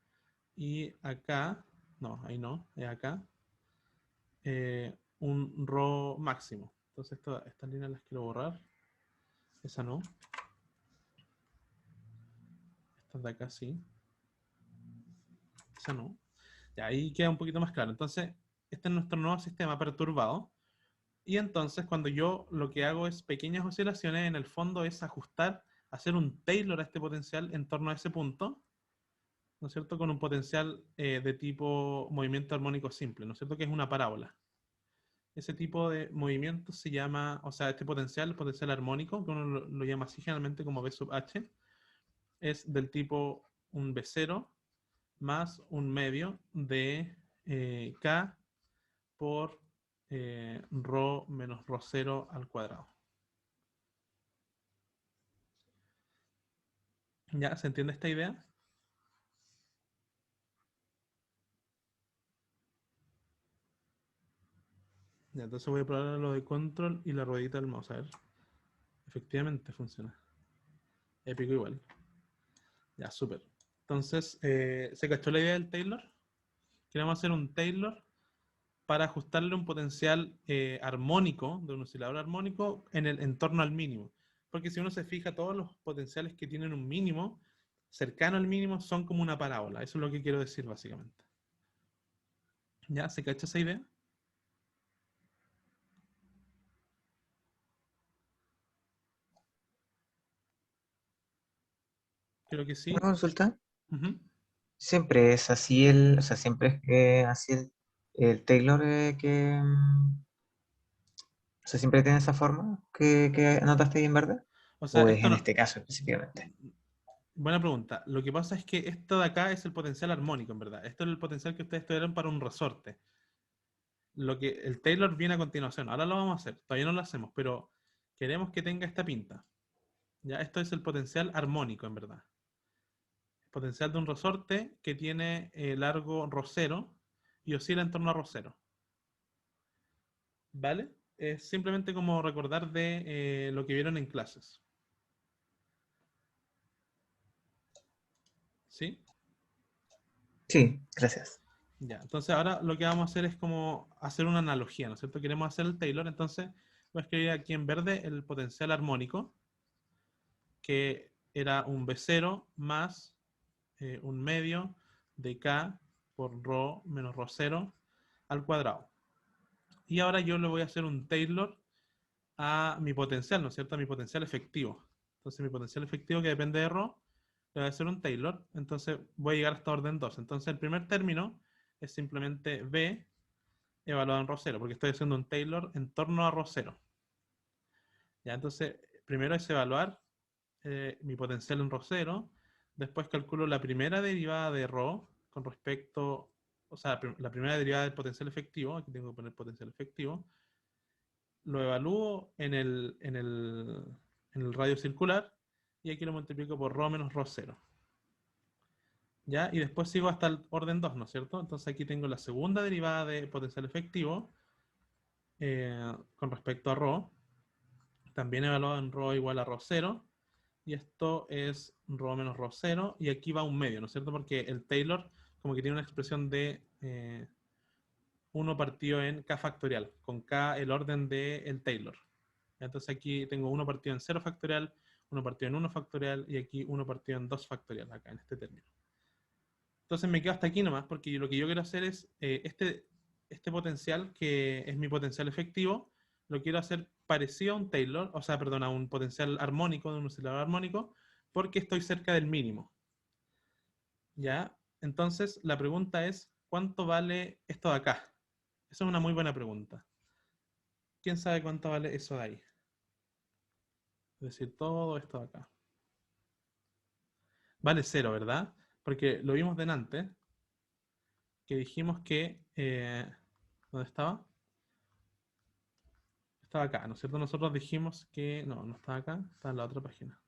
A: y acá, no, ahí no, es acá, un ρ máximo. Entonces, estas líneas las quiero borrar. Esa no. Estas de acá sí. Esa no. Ya, ahí queda un poquito más claro. Entonces, este es nuestro nuevo sistema perturbado. Y entonces, cuando yo lo que hago es pequeñas oscilaciones, en el fondo es ajustar, hacer un Taylor a este potencial en torno a ese punto, ¿no es cierto? Con un potencial de tipo movimiento armónico simple, ¿no es cierto? Que es una parábola. Ese tipo de movimiento se llama, o sea, este potencial, el potencial armónico, que uno lo llama así generalmente como B sub H, es del tipo un B0 más un medio de K por ρ menos ρ0 al cuadrado. ¿Ya? ¿Se entiende esta idea? Ya, entonces voy a probar lo de control y la ruedita del mouse. A ver. Efectivamente funciona. Épico igual. Ya, súper. Entonces, ¿se cachó la idea del Taylor? Queremos hacer un Taylor para ajustarle un potencial armónico, de un oscilador armónico, en torno al mínimo. Porque si uno se fija, todos los potenciales que tienen un mínimo, cercano al mínimo, son como una parábola. Eso es lo que quiero decir, básicamente. ¿Ya? ¿Se cacha esa idea? Creo que
C: Una
A: sí.
C: consulta.
A: Ujú.
C: Siempre es así o sea, siempre es así el Taylor o sea, siempre tiene esa forma que anotaste ahí en verde.
A: O sea,
C: ¿O es
A: esto
C: en
A: no.
C: este caso específicamente?
A: Buena pregunta. Lo que pasa es que esto de acá es el potencial armónico, en verdad. Esto es el potencial que ustedes tuvieron para un resorte. Lo que el Taylor viene a continuación. Ahora lo vamos a hacer. Todavía no lo hacemos, pero queremos que tenga esta pinta. Ya, esto es el potencial armónico, en verdad. El potencial de un resorte que tiene largo ρ0 y oscila en torno a ρ0. ¿Vale? Es simplemente como recordar de lo que vieron en clases. ¿Sí?
C: Sí, gracias.
A: Ya, entonces ahora lo que vamos a hacer es como hacer una analogía, ¿no es cierto? Queremos hacer el Taylor, entonces voy a escribir aquí en verde el potencial armónico, que era un B0 más un medio de K por ρ menos ρ0 al cuadrado. Y ahora yo le voy a hacer un Taylor a mi potencial, ¿no es cierto? A mi potencial efectivo. Entonces mi potencial efectivo que depende de ρ, le voy a hacer un Taylor. Entonces voy a llegar hasta orden 2. Entonces el primer término es simplemente B evaluado en ρ0, porque estoy haciendo un Taylor en torno a ρ0. Ya, entonces, primero es evaluar mi potencial en ρ0, después calculo la primera derivada de ρ con respecto, o sea, la primera derivada del potencial efectivo, aquí tengo que poner potencial efectivo, lo evalúo en el radio circular y aquí lo multiplico por ρ menos ρ0. ¿Ya? Y después sigo hasta el orden 2, ¿no es cierto? Entonces aquí tengo la segunda derivada de potencial efectivo con respecto a ρ, también evaluado en ρ igual a ρ0, y esto es ρ menos ρ0, y aquí va un medio, ¿no es cierto? Porque el Taylor como que tiene una expresión de 1 partido en k factorial, con k el orden del Taylor. Entonces aquí tengo 1 partido en 0 factorial, 1 partido en 1 factorial, y aquí 1 partido en 2 factorial, acá en este término. Entonces me quedo hasta aquí nomás, porque lo que yo quiero hacer es este potencial, que es mi potencial efectivo, lo quiero hacer parecido a un Taylor, o sea, perdón, a un potencial armónico, de un oscilador armónico, porque estoy cerca del mínimo. ¿Ya? Entonces la pregunta es, ¿cuánto vale esto de acá? Esa es una muy buena pregunta. ¿Quién sabe cuánto vale eso de ahí? Es decir, todo esto de acá. Vale 0, ¿verdad? Porque lo vimos delante, que dijimos que... ¿dónde estaba? Estaba acá, ¿no es cierto? Nosotros dijimos que... No, no estaba acá, está en la otra página.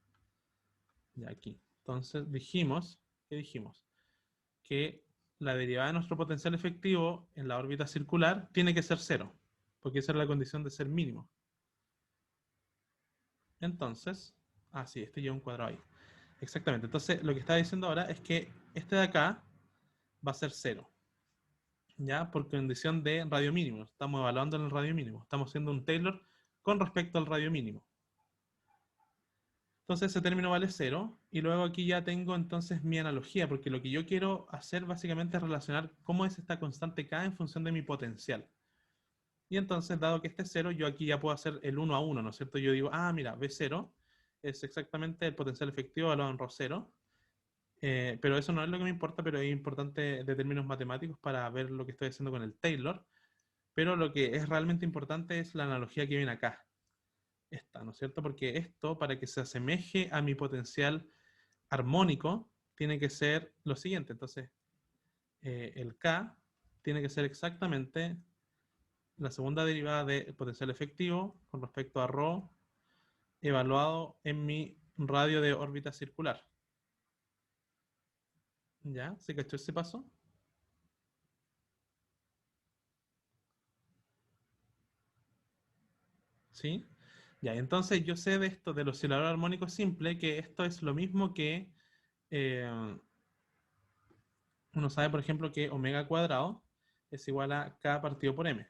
A: Ya aquí. Entonces dijimos... ¿Qué dijimos? Que la derivada de nuestro potencial efectivo en la órbita circular tiene que ser 0, porque esa es la condición de ser mínimo. Entonces... Ah, sí, este lleva un cuadrado ahí. Exactamente. Entonces lo que está diciendo ahora es que este de acá va a ser 0. ¿Ya? Por condición de radio mínimo. Estamos evaluando en el radio mínimo. Estamos haciendo un Taylor con respecto al radio mínimo. Entonces ese término vale 0. Y luego aquí ya tengo entonces mi analogía, porque lo que yo quiero hacer básicamente es relacionar cómo es esta constante K en función de mi potencial. Y entonces, dado que este es 0, yo aquí ya puedo hacer el 1 a 1, ¿no es cierto? Yo digo, ah, mira, B0 es exactamente el potencial efectivo evaluado en ρ0. Pero eso no es lo que me importa, pero es importante de términos matemáticos para ver lo que estoy haciendo con el Taylor. Pero lo que es realmente importante es la analogía que viene acá. Esta, ¿no es cierto? Porque esto, para que se asemeje a mi potencial armónico, tiene que ser lo siguiente. Entonces, el K tiene que ser exactamente la segunda derivada del potencial efectivo con respecto a ρ evaluado en mi radio de órbita circular. ¿Ya? ¿Se cachó ese paso? ¿Sí? Ya, entonces yo sé de esto del oscilador armónico simple, que esto es lo mismo que uno sabe, por ejemplo, que omega cuadrado es igual a k partido por m.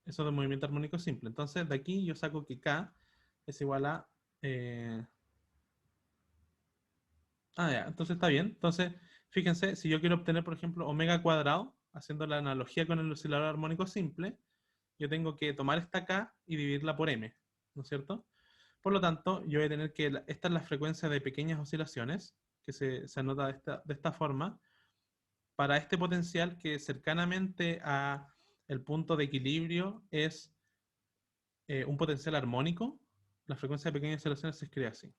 A: Eso del movimiento armónico simple. Entonces de aquí yo saco que k es igual a... ya, entonces está bien. Entonces, fíjense, si yo quiero obtener, por ejemplo, omega cuadrado, haciendo la analogía con el oscilador armónico simple, yo tengo que tomar esta k y dividirla por m, ¿no es cierto? Por lo tanto, yo voy a tener que, esta es la frecuencia de pequeñas oscilaciones, que se anota de esta forma, para este potencial que cercanamente a el punto de equilibrio es un potencial armónico, la frecuencia de pequeñas oscilaciones se escribe así.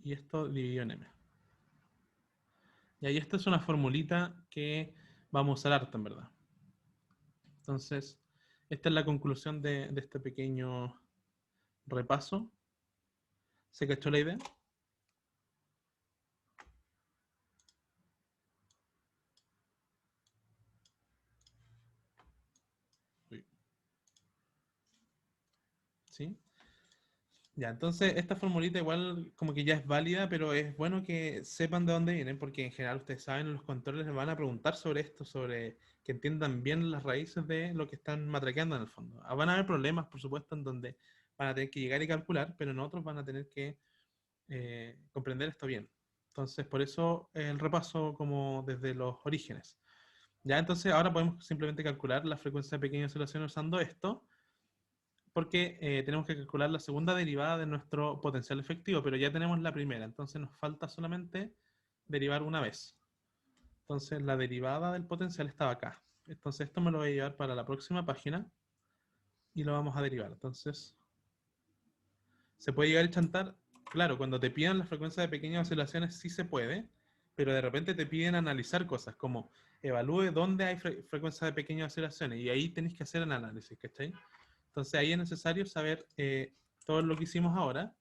A: Y esto dividido en m. Y ahí esta es una formulita que vamos a usar harto, en verdad. Entonces, esta es la conclusión de este pequeño repaso. ¿Se cachó la idea? Uy. ¿Sí? Ya, entonces esta formulita igual como que ya es válida, pero es bueno que sepan de dónde vienen, porque en general ustedes saben, los controles les van a preguntar sobre esto, sobre que entiendan bien las raíces de lo que están matraqueando en el fondo. Van a haber problemas, por supuesto, en donde van a tener que llegar y calcular, pero en otros van a tener que comprender esto bien. Entonces, por eso el repaso como desde los orígenes. Ya, entonces ahora podemos simplemente calcular la frecuencia de pequeñas oscilaciones usando esto, porque tenemos que calcular la segunda derivada de nuestro potencial efectivo, pero ya tenemos la primera, entonces nos falta solamente derivar una vez. Entonces la derivada del potencial estaba acá. Entonces esto me lo voy a llevar para la próxima página y lo vamos a derivar. Entonces se puede llegar a chantar. Claro, cuando te pidan la frecuencia de pequeñas oscilaciones sí se puede, pero de repente te piden analizar cosas como evalúe dónde hay frecuencia de pequeñas oscilaciones y ahí tenéis que hacer el análisis, ¿cachai? Entonces ahí es necesario saber todo lo que hicimos ahora,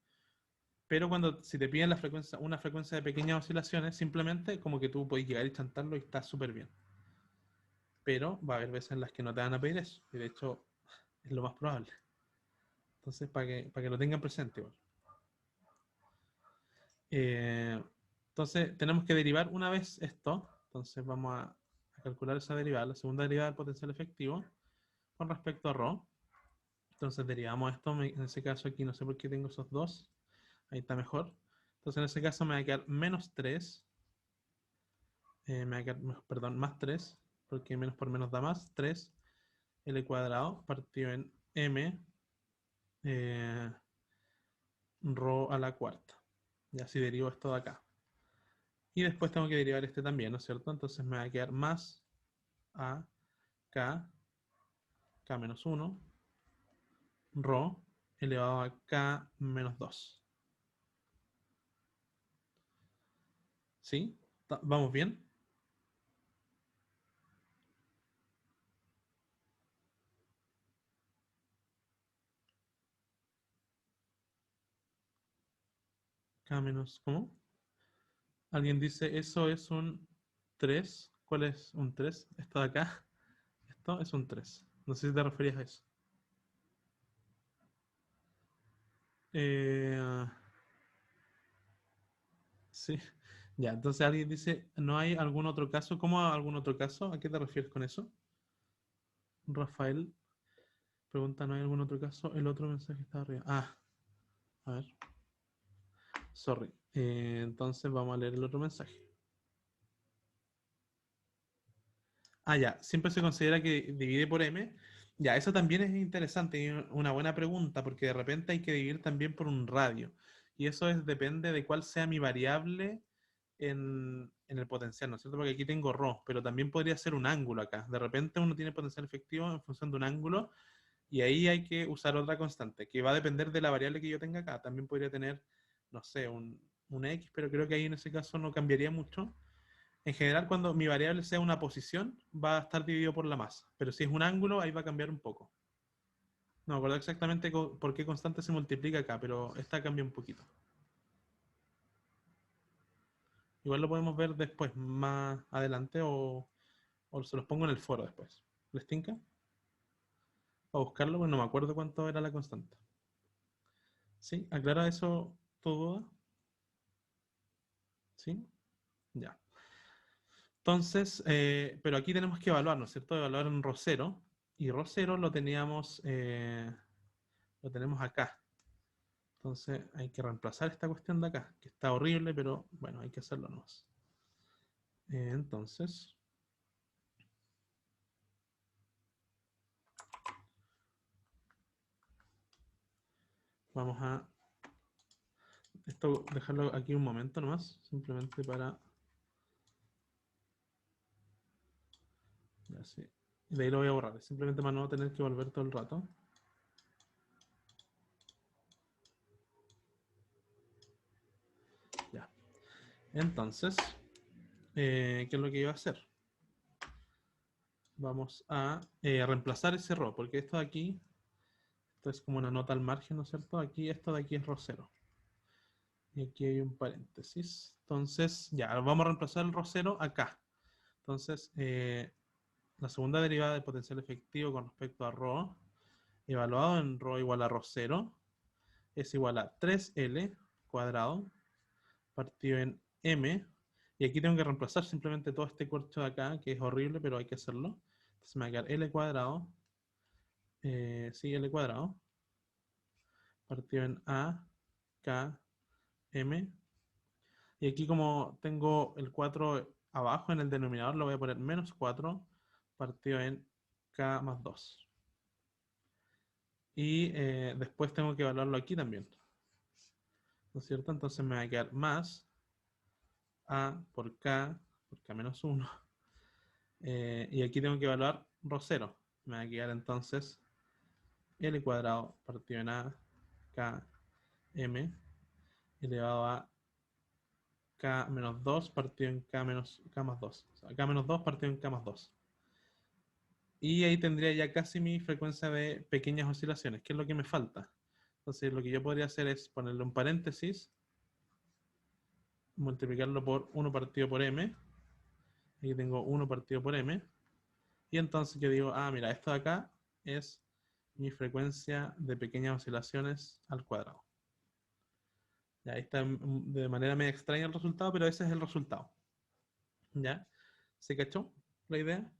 A: pero si te piden una frecuencia de pequeñas oscilaciones, simplemente como que tú puedes llegar y chantarlo y está súper bien. Pero va a haber veces en las que no te van a pedir eso, y de hecho es lo más probable. Entonces, para que lo tengan presente igual. Entonces, tenemos que derivar una vez esto. Entonces, vamos a calcular esa derivada, la segunda derivada del potencial efectivo, con respecto a ρ. Entonces, derivamos esto. En ese caso, aquí no sé por qué tengo esos dos. Ahí está mejor. Entonces, en ese caso, me va a quedar menos 3. Me va a quedar, perdón, más 3, porque menos por menos da más. 3 L cuadrado partido en M ρ a la cuarta. Y así derivo esto de acá. Y después tengo que derivar este también, ¿no es cierto? Entonces me va a quedar más a k, k menos 1, ρ elevado a k menos 2. ¿Sí? ¿Vamos bien? K menos, ¿cómo? Alguien dice, eso es un 3. ¿Cuál es un 3? Esto de acá. Esto es un 3. No sé si te referías a eso. Eh, sí. Ya, entonces alguien dice, ¿no hay algún otro caso? ¿Cómo algún otro caso? ¿A qué te refieres con eso? Rafael pregunta, ¿no hay algún otro caso? El otro mensaje está arriba. Ah, a ver. Sorry. Entonces vamos a leer el otro mensaje. Ah, ya. Siempre se considera que divide por m. Ya, eso también es interesante y una buena pregunta porque de repente hay que dividir también por un radio. Y eso depende de cuál sea mi variable en el potencial, ¿no es cierto? Porque aquí tengo ρ, pero también podría ser un ángulo acá. De repente uno tiene potencial efectivo en función de un ángulo y ahí hay que usar otra constante que va a depender de la variable que yo tenga acá. También podría tener, no sé, un x, pero creo que ahí en ese caso no cambiaría mucho. En general, cuando mi variable sea una posición, va a estar dividido por la masa. Pero si es un ángulo, ahí va a cambiar un poco. No me acuerdo exactamente por qué constante se multiplica acá, pero esta cambia un poquito. Igual lo podemos ver después, más adelante, o se los pongo en el foro después. ¿Les tinca? A buscarlo, pues no me acuerdo cuánto era la constante. ¿Sí? ¿Aclara eso tu duda? ¿Sí? Ya. Entonces, pero aquí tenemos que evaluar, ¿no es cierto? Evaluar en ρ0. Y ρ0 lo tenemos acá. Entonces hay que reemplazar esta cuestión de acá, que está horrible, pero bueno, hay que hacerlo nomás. Entonces, vamos a esto dejarlo aquí un momento nomás, simplemente para... Ya sí. Y de ahí lo voy a borrar, simplemente para no tener que volver todo el rato. Ya. Entonces, ¿qué es lo que iba a hacer? Vamos a reemplazar ese ρ, porque esto de aquí, esto es como una nota al margen, ¿no es cierto? Aquí, esto de aquí es ρ0. Y aquí hay un paréntesis. Entonces, ya, vamos a reemplazar el ρ0 acá. Entonces, la segunda derivada del potencial efectivo con respecto a ρ, evaluado en ρ igual a ρ0, es igual a 3L cuadrado partido en M. Y aquí tengo que reemplazar simplemente todo este corcho de acá, que es horrible, pero hay que hacerlo. Entonces me va a quedar L cuadrado, sí, L cuadrado, partido en A, K, M. Y aquí como tengo el 4 abajo en el denominador, lo voy a poner menos 4 partido en K más 2. Y después tengo que evaluarlo aquí también, ¿no es cierto? Entonces me va a quedar más A por K por K-1. Y aquí tengo que evaluar ρ0. Me va a quedar entonces L cuadrado partido en A, Km, elevado a K menos 2 partido en K más 2. O sea, K menos 2 partido en K más 2. Y ahí tendría ya casi mi frecuencia de pequeñas oscilaciones, que es lo que me falta. Entonces lo que yo podría hacer es ponerle un paréntesis, multiplicarlo por 1 partido por M. Aquí tengo 1 partido por M. Y entonces yo digo, ah, mira, esto de acá es mi frecuencia de pequeñas oscilaciones al cuadrado. Ya, ahí está de manera medio extraña el resultado, pero ese es el resultado. ¿Ya? ¿Se cachó la idea?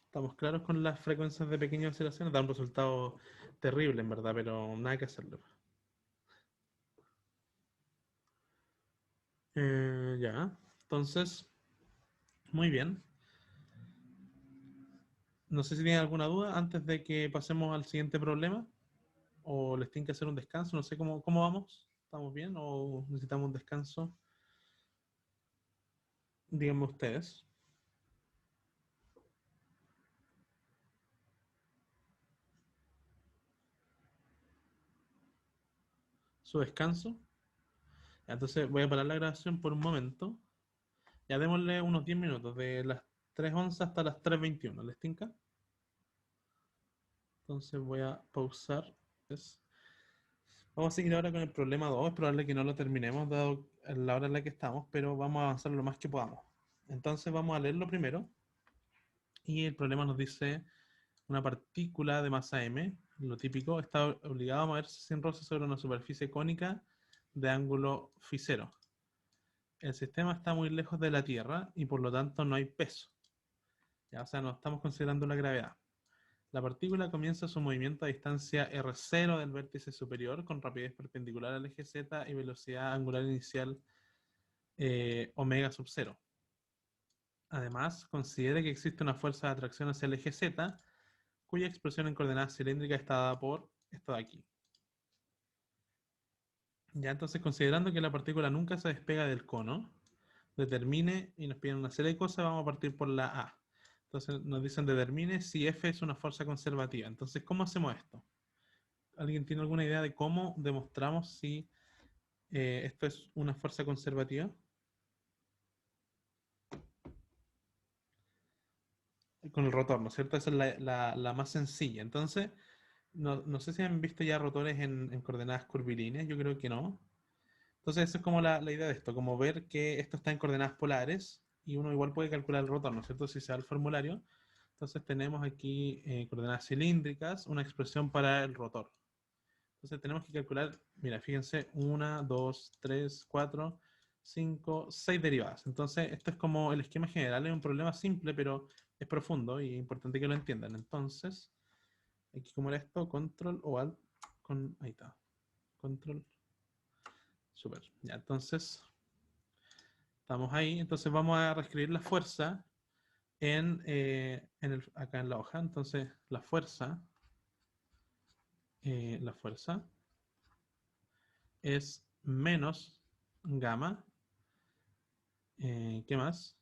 A: Estamos claros con las frecuencias de pequeñas oscilaciones. Da un resultado terrible, en verdad, pero nada que hacerlo. Ya, entonces, muy bien. No sé si tienen alguna duda antes de que pasemos al siguiente problema. O les tienen que hacer un descanso. No sé cómo vamos. ¿Estamos bien o necesitamos un descanso? Díganme ustedes. Su descanso. Ya, entonces voy a parar la grabación por un momento. Ya démosle unos 10 minutos, de las 3:11 hasta las 3:21. ¿Les tinca? Entonces voy a pausar. Vamos a seguir ahora con el problema 2. Es probable que no lo terminemos dado la hora en la que estamos, pero vamos a avanzar lo más que podamos. Entonces vamos a leerlo primero. Y el problema nos dice una partícula de masa m, lo típico, está obligado a moverse sin roce sobre una superficie cónica de ángulo φ0. El sistema está muy lejos de la Tierra y por lo tanto no hay peso. Ya, o sea, no estamos considerando la gravedad. La partícula comienza su movimiento a distancia r0 del vértice superior con rapidez perpendicular al eje z y velocidad angular inicial omega sub 0. Además, considere que existe una fuerza de atracción hacia el eje z, cuya expresión en coordenadas cilíndricas está dada por esto de aquí. Ya, entonces, considerando que la partícula nunca se despega del cono, determine, y nos piden una serie de cosas, vamos a partir por la A. Entonces nos dicen determine si F es una fuerza conservativa. Entonces, ¿cómo hacemos esto? ¿Alguien tiene alguna idea de cómo demostramos si esto es una fuerza conservativa? Con el rotor, ¿no es cierto? Esa es la más sencilla. Entonces, no sé si han visto ya rotores en coordenadas curvilíneas, yo creo que no. Entonces, esa es como la idea de esto, como ver que esto está en coordenadas polares y uno igual puede calcular el rotor, ¿no es cierto? Si se da el formulario. Entonces tenemos aquí coordenadas cilíndricas, una expresión para el rotor. Entonces tenemos que calcular, mira, fíjense, 1, 2, 3, 4, 5, 6 derivadas. Entonces esto es como el esquema general, es un problema simple, pero es profundo y es importante que lo entiendan. Entonces, aquí como era esto, control o alt, ahí está, control, super. Ya, entonces, estamos ahí. Entonces vamos a reescribir la fuerza acá en la hoja. Entonces, la fuerza es menos gamma. ¿Qué más?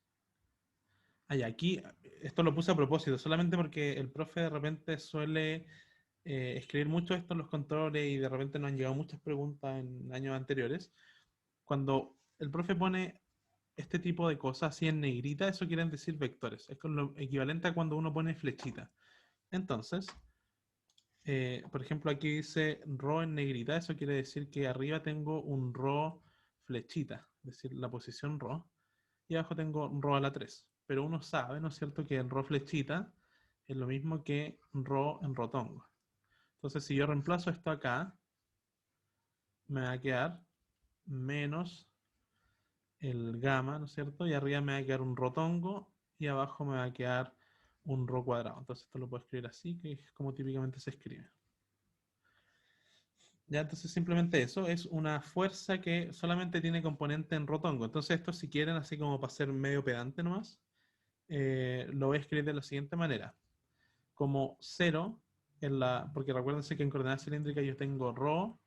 A: Aquí, esto lo puse a propósito, solamente porque el profe de repente suele escribir mucho esto en los controles y de repente nos han llegado muchas preguntas en años anteriores. Cuando el profe pone este tipo de cosas así en negrita, eso quieren decir vectores. Es con lo equivalente a cuando uno pone flechita. Entonces, por ejemplo, aquí dice ρ en negrita, eso quiere decir que arriba tengo un ρ flechita, es decir, la posición ρ, y abajo tengo ρ a la 3. Pero uno sabe, ¿no es cierto?, que el ρ flechita es lo mismo que ρ en rotongo. Entonces, si yo reemplazo esto acá, me va a quedar menos el gamma, ¿no es cierto? Y arriba me va a quedar un rotongo y abajo me va a quedar un ρ cuadrado. Entonces esto lo puedo escribir así, que es como típicamente se escribe. Ya, entonces simplemente eso, es una fuerza que solamente tiene componente en rotongo. Entonces esto, si quieren, así como para ser medio pedante nomás, lo voy a escribir de la siguiente manera. Como 0 porque recuérdense que en coordenadas cilíndricas yo tengo rho,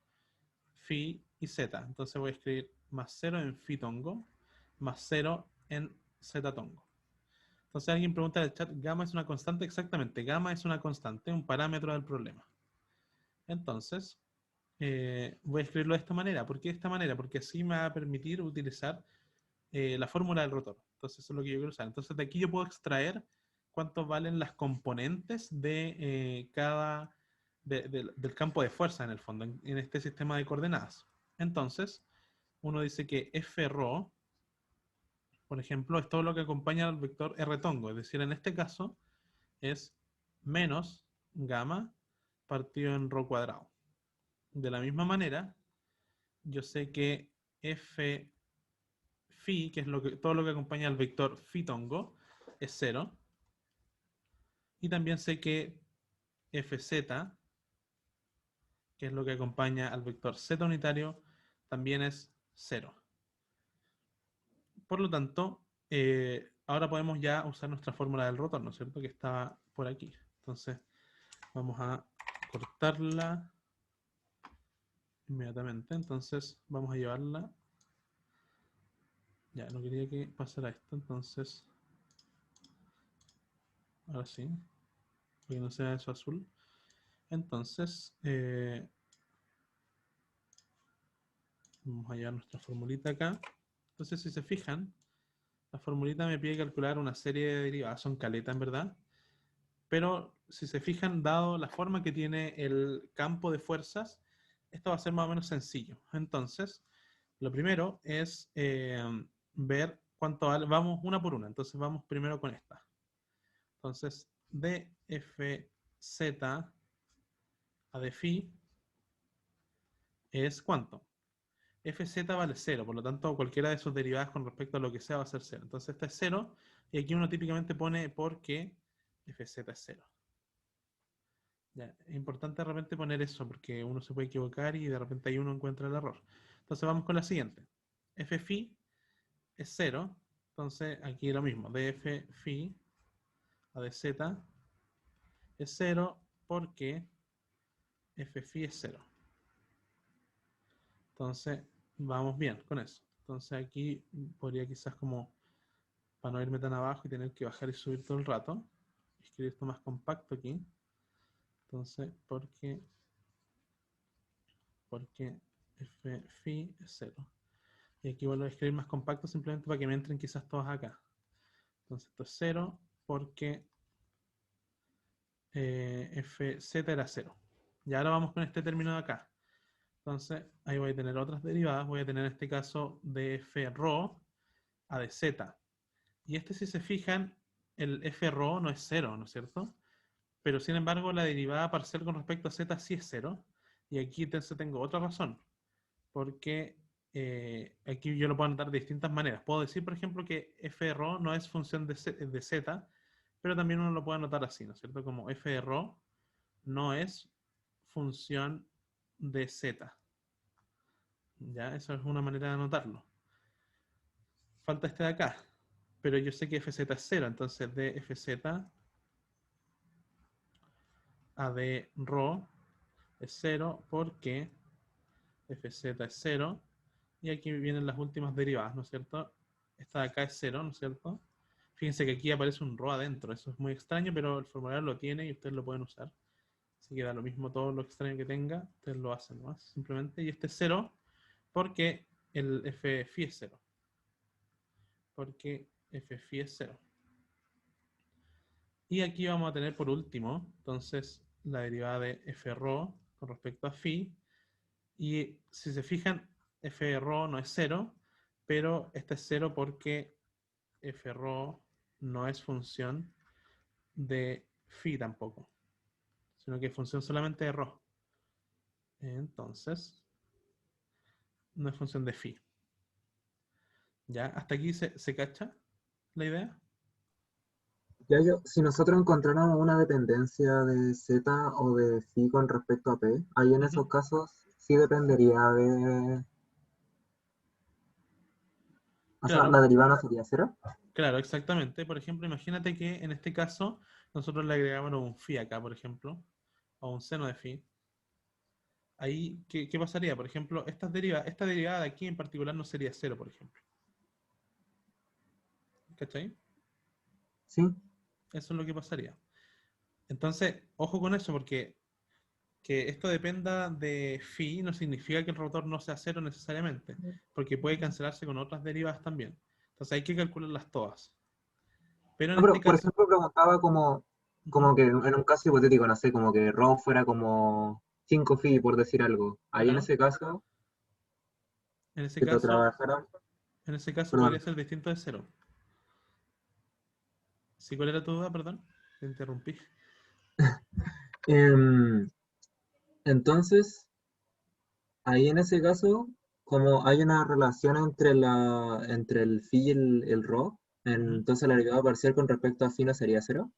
A: phi y z. Entonces voy a escribir más 0 en phi tongo, más 0 en z tongo. Entonces alguien pregunta en el chat, ¿gamma es una constante? Exactamente, gamma es una constante, un parámetro del problema. Entonces, voy a escribirlo de esta manera. ¿Por qué de esta manera? Porque así me va a permitir utilizar la fórmula del rotor. Entonces eso es lo que yo quiero usar. Entonces de aquí yo puedo extraer cuánto valen las componentes de del campo de fuerza en el fondo, en este sistema de coordenadas. Entonces, uno dice que F-ρ, por ejemplo, es todo lo que acompaña al vector R tongo. Es decir, en este caso es menos gamma partido en ρ cuadrado. De la misma manera, yo sé que F phi, que es todo lo que acompaña al vector phi tongo, es 0. Y también sé que Fz, que es lo que acompaña al vector z unitario, también es 0. Por lo tanto, ahora podemos ya usar nuestra fórmula del rotor, ¿no es cierto? Que está por aquí. Entonces, vamos a cortarla inmediatamente. Entonces, vamos a llevarla. Ya, no quería que pasara esto, entonces... Ahora sí. Para que no sea eso azul. Entonces, vamos a llevar nuestra formulita acá. Entonces, si se fijan, la formulita me pide calcular una serie de derivadas. Son caleta, en verdad. Pero, si se fijan, dado la forma que tiene el campo de fuerzas, esto va a ser más o menos sencillo. Entonces, lo primero es ver cuánto vale. Vamos una por una. Entonces, vamos primero con esta. Entonces, dfz a de phi es ¿cuánto? Fz vale 0, por lo tanto cualquiera de sus derivadas con respecto a lo que sea va a ser 0. Entonces esta es 0, y aquí uno típicamente pone porque Fz es 0. Ya, es importante de repente poner eso, porque uno se puede equivocar y de repente ahí uno encuentra el error. Entonces vamos con la siguiente. F es 0, entonces aquí lo mismo, df phi a de z es 0 porque f es 0. Entonces, vamos bien con eso. Entonces aquí podría quizás como, para no irme tan abajo y tener que bajar y subir todo el rato, escribir esto más compacto aquí. Entonces, porque f phi es 0. Y aquí vuelvo a escribir más compacto simplemente para que me entren quizás todos acá. Entonces esto es 0 porque fz era 0. Y ahora vamos con este término de acá. Entonces ahí voy a tener otras derivadas. Voy a tener en este caso df-ρ a de z. Y este, si se fijan, el f-ρ no es 0, ¿no es cierto? Pero sin embargo, la derivada parcial con respecto a z sí es 0. Y aquí entonces tengo otra razón. Porque aquí yo lo puedo anotar de distintas maneras. Puedo decir, por ejemplo, que f-ρ no es función de z, pero también uno lo puede anotar así, ¿no es cierto? Como f-ρ no es función de z. ¿Ya? Eso es una manera de anotarlo. Falta este de acá. Pero yo sé que fz es 0, entonces de fz a de ρ es 0 porque fz es 0. Y aquí vienen las últimas derivadas, ¿no es cierto? Esta de acá es 0, ¿no es cierto? Fíjense que aquí aparece un ρ adentro. Eso es muy extraño, pero el formulario lo tiene y ustedes lo pueden usar. Así que da lo mismo todo lo extraño que tenga. Ustedes lo hacen más simplemente. Y este es 0 porque el f phi es 0. Porque f phi es 0. Y aquí vamos a tener por último, entonces, la derivada de f-ρ con respecto a phi. Y si se fijan, f-ρ no es 0, pero este es 0 porque f-ρ no es función de phi tampoco, sino que es función solamente de ρ. Entonces, no es función de phi. ¿Ya? ¿Hasta aquí se cacha la idea?
D: Ya yo, si nosotros encontráramos una dependencia de Z o de phi con respecto a P, ahí en esos casos sí dependería de... O sea,
A: Claro,
D: la derivada no sería cero.
A: claro, exactamente. Por ejemplo, imagínate que en este caso nosotros le agregamos un phi acá, por ejemplo. o un seno de phi, ahí, ¿qué pasaría? Por ejemplo, esta derivada de aquí en particular no sería cero, por ejemplo. ¿Cachai?
D: Sí,
A: Eso es lo que pasaría. Entonces, ojo con eso, porque que esto dependa de phi no significa que el rotor no sea cero necesariamente, porque puede cancelarse con otras derivadas también. Entonces hay que calcularlas todas. Pero en
D: no,
A: este
D: pero por
A: caso,
D: ejemplo preguntaba
A: ujú,
D: como que en un caso hipotético, no sé, como que Rho fuera como 5 phi, por decir algo. Ahí
A: claro, en ese
D: si lo
A: caso,
D: trabajaran,
A: en ese caso podría
D: perdón.
A: ser distinto de cero. ¿Sí, cuál era tu duda? Perdón, te interrumpí.
D: Em, entonces, ahí en ese caso, como hay una relación entre el phi y el rho,
A: Ujú.
D: entonces la derivada parcial con respecto a phi no sería cero.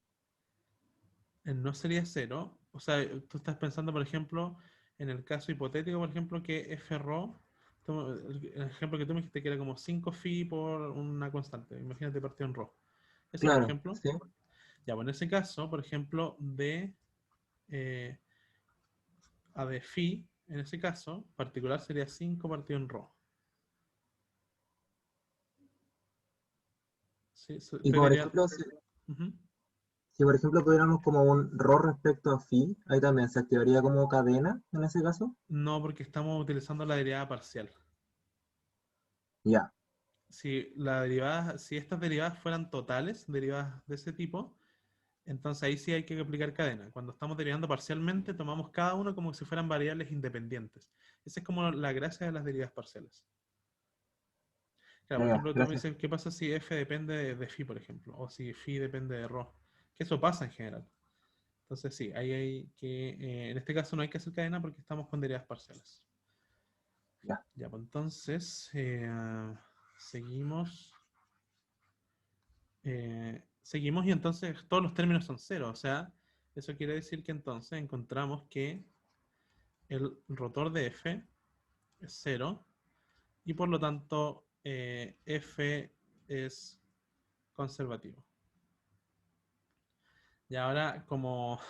A: No sería cero. O sea, tú estás pensando, por ejemplo, en el caso hipotético, por ejemplo, que f rho, el ejemplo que tú me dijiste que era como 5 phi por una constante. Imagínate partido en rho. Ese es un
D: Claro,
A: ejemplo.
D: sí.
A: Ya, bueno, en ese caso, por ejemplo, eh, de phi, en ese caso, particular sería 5 partido en rho. Sí,
D: Y
A: estoy
D: por
A: derivando.
D: ejemplo,
A: Ujú.
D: si por ejemplo tuviéramos como un rho respecto a phi, ahí también se activaría como cadena en ese caso.
A: No, porque estamos utilizando la derivada parcial.
D: Ya,
A: Si estas derivadas fueran totales, derivadas de ese tipo, entonces ahí sí hay que aplicar cadena. Cuando estamos derivando parcialmente, tomamos cada uno como si fueran variables independientes. Esa es como la gracia de las derivadas parciales. Claro,
D: ya,
A: por
D: ya,
A: ejemplo, tú me
D: gracias.
A: dices, ¿qué pasa si f depende de phi, por ejemplo? O si phi depende de rho. Que eso pasa en general. Entonces sí, ahí hay que, en este caso no hay que hacer cadena porque estamos con derivadas parciales.
D: Ya.
A: Ya, pues entonces, seguimos. Seguimos y entonces todos los términos son cero. O sea, eso quiere decir que entonces encontramos que el rotor de f es cero y por lo tanto f es conservativo. Y ahora como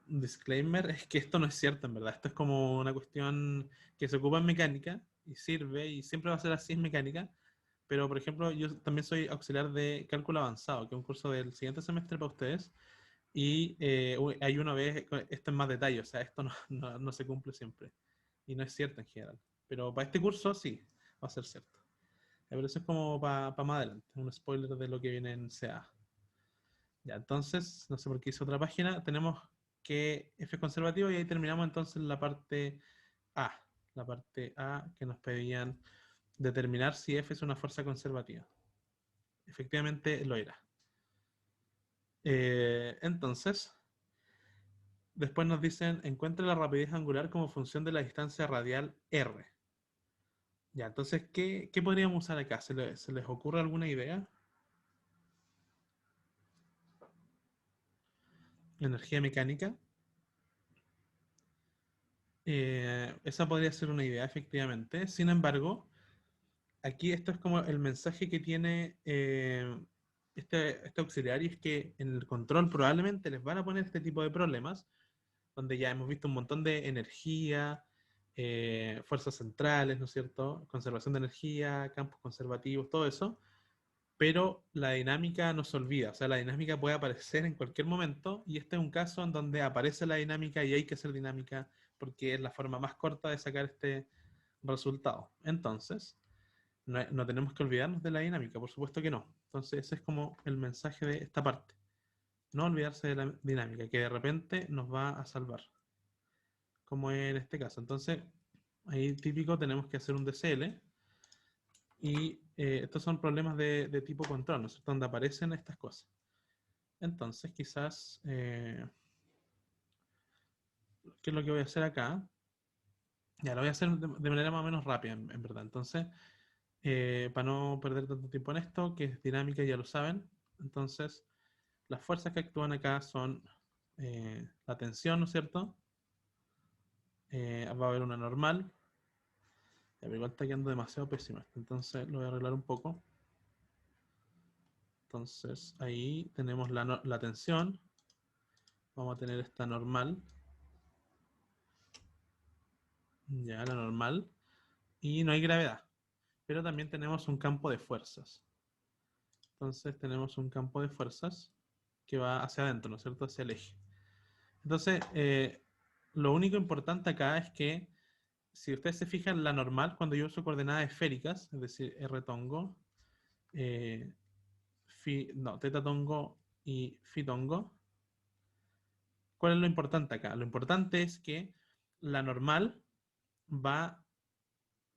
A: un disclaimer es que esto no es cierto en verdad. Esto es como una cuestión que se ocupa en mecánica y sirve y siempre va a ser así en mecánica. Pero, por ejemplo, yo también soy auxiliar de cálculo avanzado, que es un curso del siguiente semestre para ustedes. Y hay una vez, esto en más detalle, o sea, esto no se cumple siempre. Y no es cierto en general. Pero para este curso sí, va a ser cierto. Pero eso es como para más adelante, un spoiler de lo que viene en CA. Ya, entonces, no sé por qué hice otra página. Tenemos que F es conservativo y ahí terminamos entonces la parte A. La parte A que nos pedían determinar si F es una fuerza conservativa. Efectivamente lo era. Entonces, después nos dicen, encuentre la rapidez angular como función de la distancia radial r. Ya, entonces, ¿qué podríamos usar acá? ¿Se les ocurre alguna idea? Energía mecánica. Esa podría ser una idea, efectivamente. Sin embargo, aquí esto es como el mensaje que tiene este auxiliar, y es que en el control probablemente les van a poner este tipo de problemas, donde ya hemos visto un montón de energía, fuerzas centrales, ¿no es cierto? Conservación de energía, campos conservativos, todo eso, pero la dinámica no se olvida, o sea, la dinámica puede aparecer en cualquier momento y este es un caso en donde aparece la dinámica y hay que hacer dinámica porque es la forma más corta de sacar este resultado. Entonces, no tenemos que olvidarnos de la dinámica, por supuesto que no. Entonces, ese es como el mensaje de esta parte. No olvidarse de la dinámica, que de repente nos va a salvar, como en este caso. Entonces, ahí típico tenemos que hacer un DCL y estos son problemas de tipo control, ¿no es cierto? Donde aparecen estas cosas. Entonces, quizás, ¿qué es lo que voy a hacer acá? Ya, lo voy a hacer de manera más o menos rápida, en verdad. Entonces, para no perder tanto tiempo en esto, que es dinámica, ya lo saben. Entonces, las fuerzas que actúan acá son la tensión, ¿no es cierto? Va a haber una normal. Ya, pero igual está quedando demasiado pésimo esto, entonces lo voy a arreglar un poco. Entonces ahí tenemos la tensión Vamos a tener esta normal. Ya, la normal. Y no hay gravedad. Pero también tenemos un campo de fuerzas. Entonces tenemos un campo de fuerzas que va hacia adentro, ¿no es cierto? Hacia el eje. Entonces, lo único importante acá es que si ustedes se fijan, la normal, cuando yo uso coordenadas esféricas, es decir, R tongo, teta tongo y phi tongo, ¿cuál es lo importante acá? Lo importante es que la normal va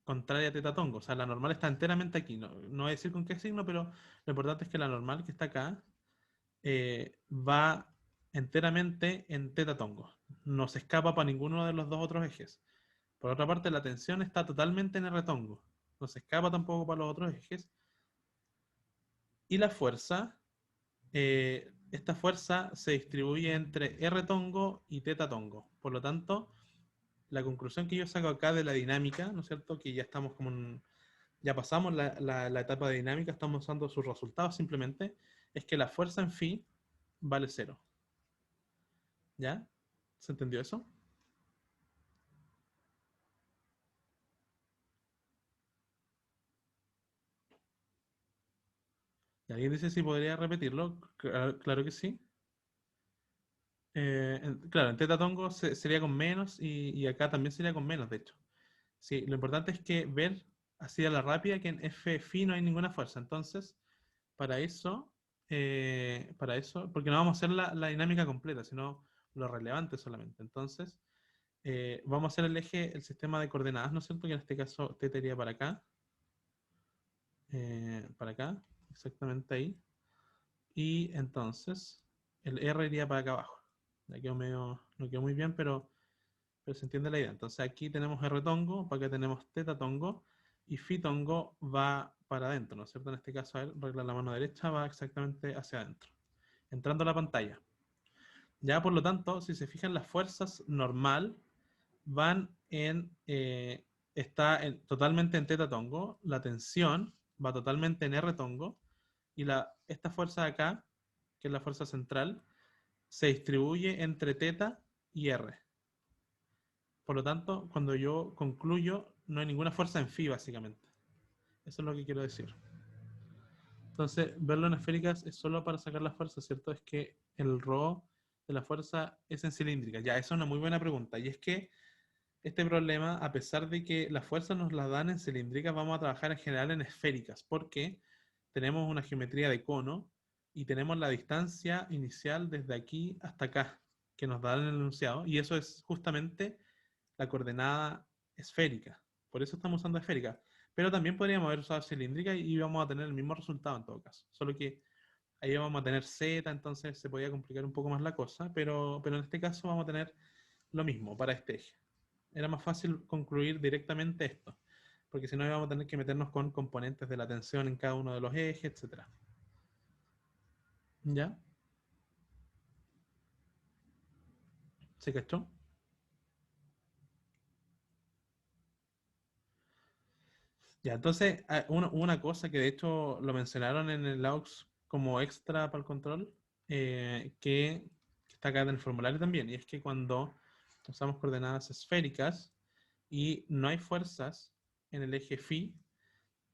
A: contraria a teta tongo. O sea, la normal está enteramente aquí. No voy a decir con qué signo, pero lo importante es que la normal que está acá va enteramente en teta tongo. No se escapa para ninguno de los dos otros ejes. Por otra parte, la tensión está totalmente en R tongo. No se escapa tampoco para los otros ejes. Y la fuerza, esta fuerza se distribuye entre R tongo y teta tongo. Por lo tanto, la conclusión que yo saco acá de la dinámica, ¿no es cierto? Que ya estamos ya pasamos la etapa de dinámica, estamos usando sus resultados simplemente, es que la fuerza en phi vale 0. ¿Ya? ¿Se entendió eso? ¿Y alguien dice si podría repetirlo? Claro que sí. Claro, en teta tongo sería con menos y acá también sería con menos, de hecho. Sí, lo importante es que ver así a la rápida que en F phi no hay ninguna fuerza. Entonces, para eso, porque no vamos a hacer la dinámica completa, sino lo relevante solamente. Entonces, vamos a hacer el eje, el sistema de coordenadas, ¿no es cierto? Que en este caso θ iría para acá, exactamente ahí. Y entonces, el R iría para acá abajo. Ya quedó medio, no quedó muy bien, pero se entiende la idea. Entonces aquí tenemos R tongo, para acá tenemos teta tongo, y phi tongo va para adentro, ¿no es cierto? En este caso, a ver, regla la mano derecha, va exactamente hacia adentro, entrando a la pantalla. Ya, por lo tanto, si se fijan, las fuerzas normal van totalmente en teta tongo, la tensión va totalmente en R tongo, y esta fuerza de acá, que es la fuerza central, se distribuye entre teta y R. Por lo tanto, cuando yo concluyo, no hay ninguna fuerza en phi, básicamente. Eso es lo que quiero decir. Entonces, verlo en esféricas es solo para sacar la fuerza, ¿cierto? Es que el ρ de la fuerza es en cilíndrica. Ya, esa es una muy buena pregunta. Y es que este problema, a pesar de que las fuerzas nos las dan en cilíndricas, vamos a trabajar en general en esféricas, porque tenemos una geometría de cono y tenemos la distancia inicial desde aquí hasta acá, que nos da en el enunciado, y eso es justamente la coordenada esférica. Por eso estamos usando esférica. Pero también podríamos haber usado cilíndrica y vamos a tener el mismo resultado en todo caso. Solo que ahí vamos a tener z, entonces se podía complicar un poco más la cosa, pero en este caso vamos a tener lo mismo para este eje. Era más fácil concluir directamente esto, porque si no íbamos a tener que meternos con componentes de la tensión en cada uno de los ejes, etc. ¿Ya? ¿Se cachó? Ya, entonces, una cosa que de hecho lo mencionaron en el AUX como extra para el control, que está acá en el formulario también, y es que cuando usamos coordenadas esféricas y no hay fuerzas en el eje phi,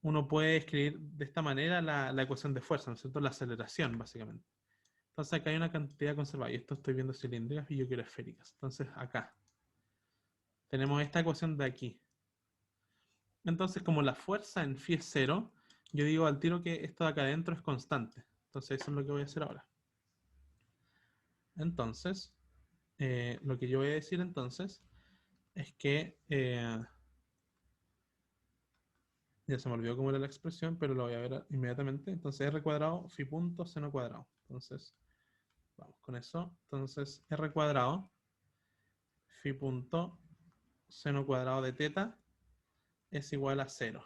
A: uno puede escribir de esta manera la ecuación de fuerza, ¿no es cierto? La aceleración, básicamente. Entonces acá hay una cantidad conservada, y esto estoy viendo cilíndricas y yo quiero esféricas. Entonces acá tenemos esta ecuación de aquí. Entonces, como la fuerza en phi es 0, yo digo al tiro que esto de acá adentro es constante. Entonces, eso es lo que voy a hacer ahora. Entonces, lo que yo voy a decir entonces es que ya se me olvidó cómo era la expresión, pero lo voy a ver inmediatamente. Entonces, r cuadrado phi punto seno cuadrado. Entonces, vamos con eso. Entonces, r cuadrado phi punto seno cuadrado de teta es igual a 0.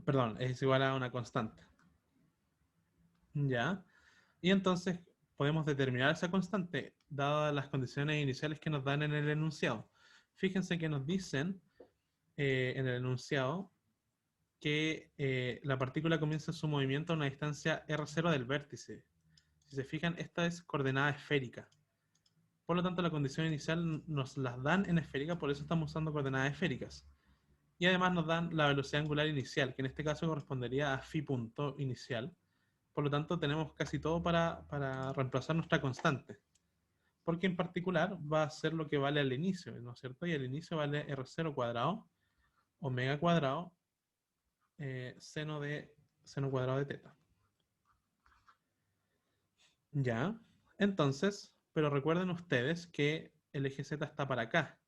A: Perdón, es igual a una constante. ¿Ya? Y entonces podemos determinar esa constante dadas las condiciones iniciales que nos dan en el enunciado. Fíjense que nos dicen en el enunciado que la partícula comienza su movimiento a una distancia r0 del vértice. Si se fijan, esta es coordenada esférica. Por lo tanto, la condición inicial nos las dan en esférica, por eso estamos usando coordenadas esféricas. Y además nos dan la velocidad angular inicial, que en este caso correspondería a phi punto inicial. Por lo tanto, tenemos casi todo para reemplazar nuestra constante. Porque en particular va a ser lo que vale al inicio, ¿no es cierto? Y al inicio vale R0 cuadrado, omega cuadrado, seno cuadrado de teta. Ya, entonces, pero recuerden ustedes que el eje Z está para acá.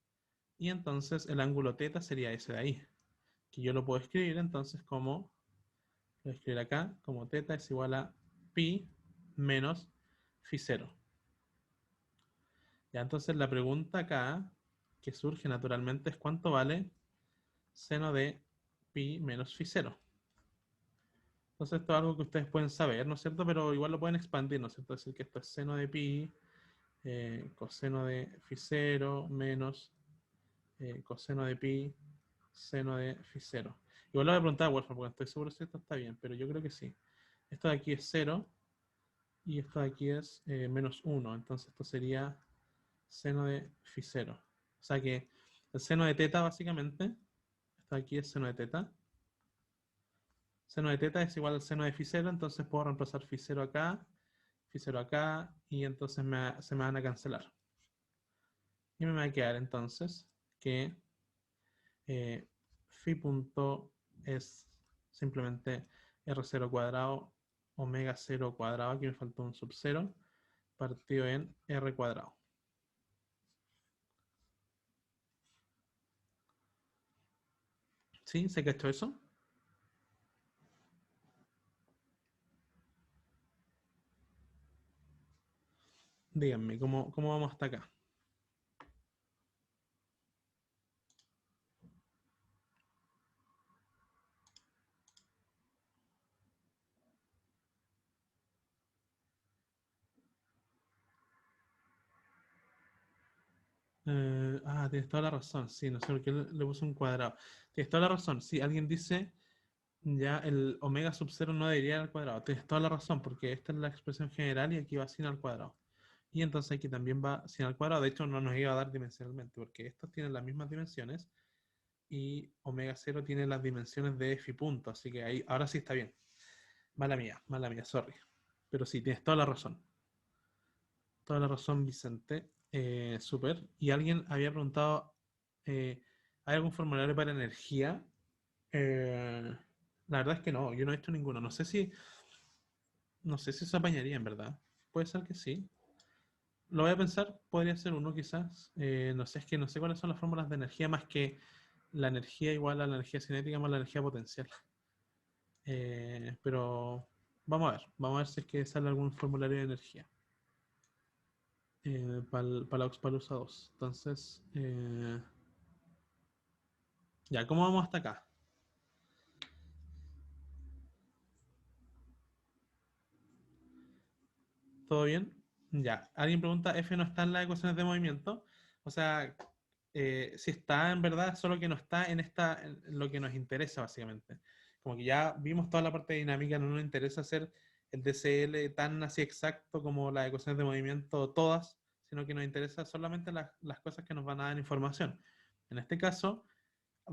A: Y entonces el ángulo teta sería ese de ahí. Que yo lo puedo escribir entonces como, lo voy a escribir acá, como teta es igual a pi menos phi 0. Ya, entonces la pregunta acá que surge naturalmente es cuánto vale seno de pi menos phi 0. Entonces esto es algo que ustedes pueden saber, ¿no es cierto? Pero igual lo pueden expandir, ¿no es cierto? Es decir, que esto es seno de pi, coseno de phi 0 menos coseno de pi, seno de phi 0. Igual lo voy a preguntar a Wolfram porque no estoy seguro si esto está bien, pero yo creo que sí. Esto de aquí es 0 y esto de aquí es menos 1. Entonces esto sería seno de phi 0. O sea que el seno de teta básicamente, esto de aquí es seno de teta. Seno de teta es igual al seno de phi 0, entonces puedo reemplazar phi 0 acá, y entonces se me van a cancelar. Y me va a quedar entonces que phi punto es simplemente R0 cuadrado, omega 0 cuadrado, aquí me faltó un sub 0, partido en R cuadrado. ¿Sí? ¿Se cachó eso? Díganme, ¿cómo vamos hasta acá? Tienes toda la razón. Sí, no sé por qué le puse un cuadrado. Tienes toda la razón. Sí, alguien dice ya el omega sub 0 no debería ir al cuadrado. Tienes toda la razón, porque esta es la expresión general y aquí va sin al cuadrado. Y entonces aquí también va sin al cuadrado. De hecho, no nos iba a dar dimensionalmente, porque estos tienen las mismas dimensiones y omega 0 tiene las dimensiones de phi punto. Así que ahí, ahora sí está bien. Mala mía, sorry. Pero sí, tienes toda la razón. Toda la razón, Vicente. Súper. Y alguien había preguntado, ¿hay algún formulario para energía? La verdad es que no, yo no he hecho ninguno. No sé si se apañaría en verdad. Puede ser que sí. Lo voy a pensar, podría ser uno quizás. No sé, es que no sé cuáles son las fórmulas de energía más que la energía igual a la energía cinética más la energía potencial. Pero vamos a ver si es que sale algún formulario de energía. Para la Oxpalusa 2. Entonces, ya, ¿cómo vamos hasta acá? ¿Todo bien? Ya. Alguien pregunta, ¿F no está en las ecuaciones de movimiento? O sea, sí está en verdad, solo que no está en lo que nos interesa básicamente. Como que ya vimos toda la parte dinámica, no nos interesa hacer el DCL tan así exacto como las ecuaciones de movimiento todas, sino que nos interesa solamente las cosas que nos van a dar información. En este caso,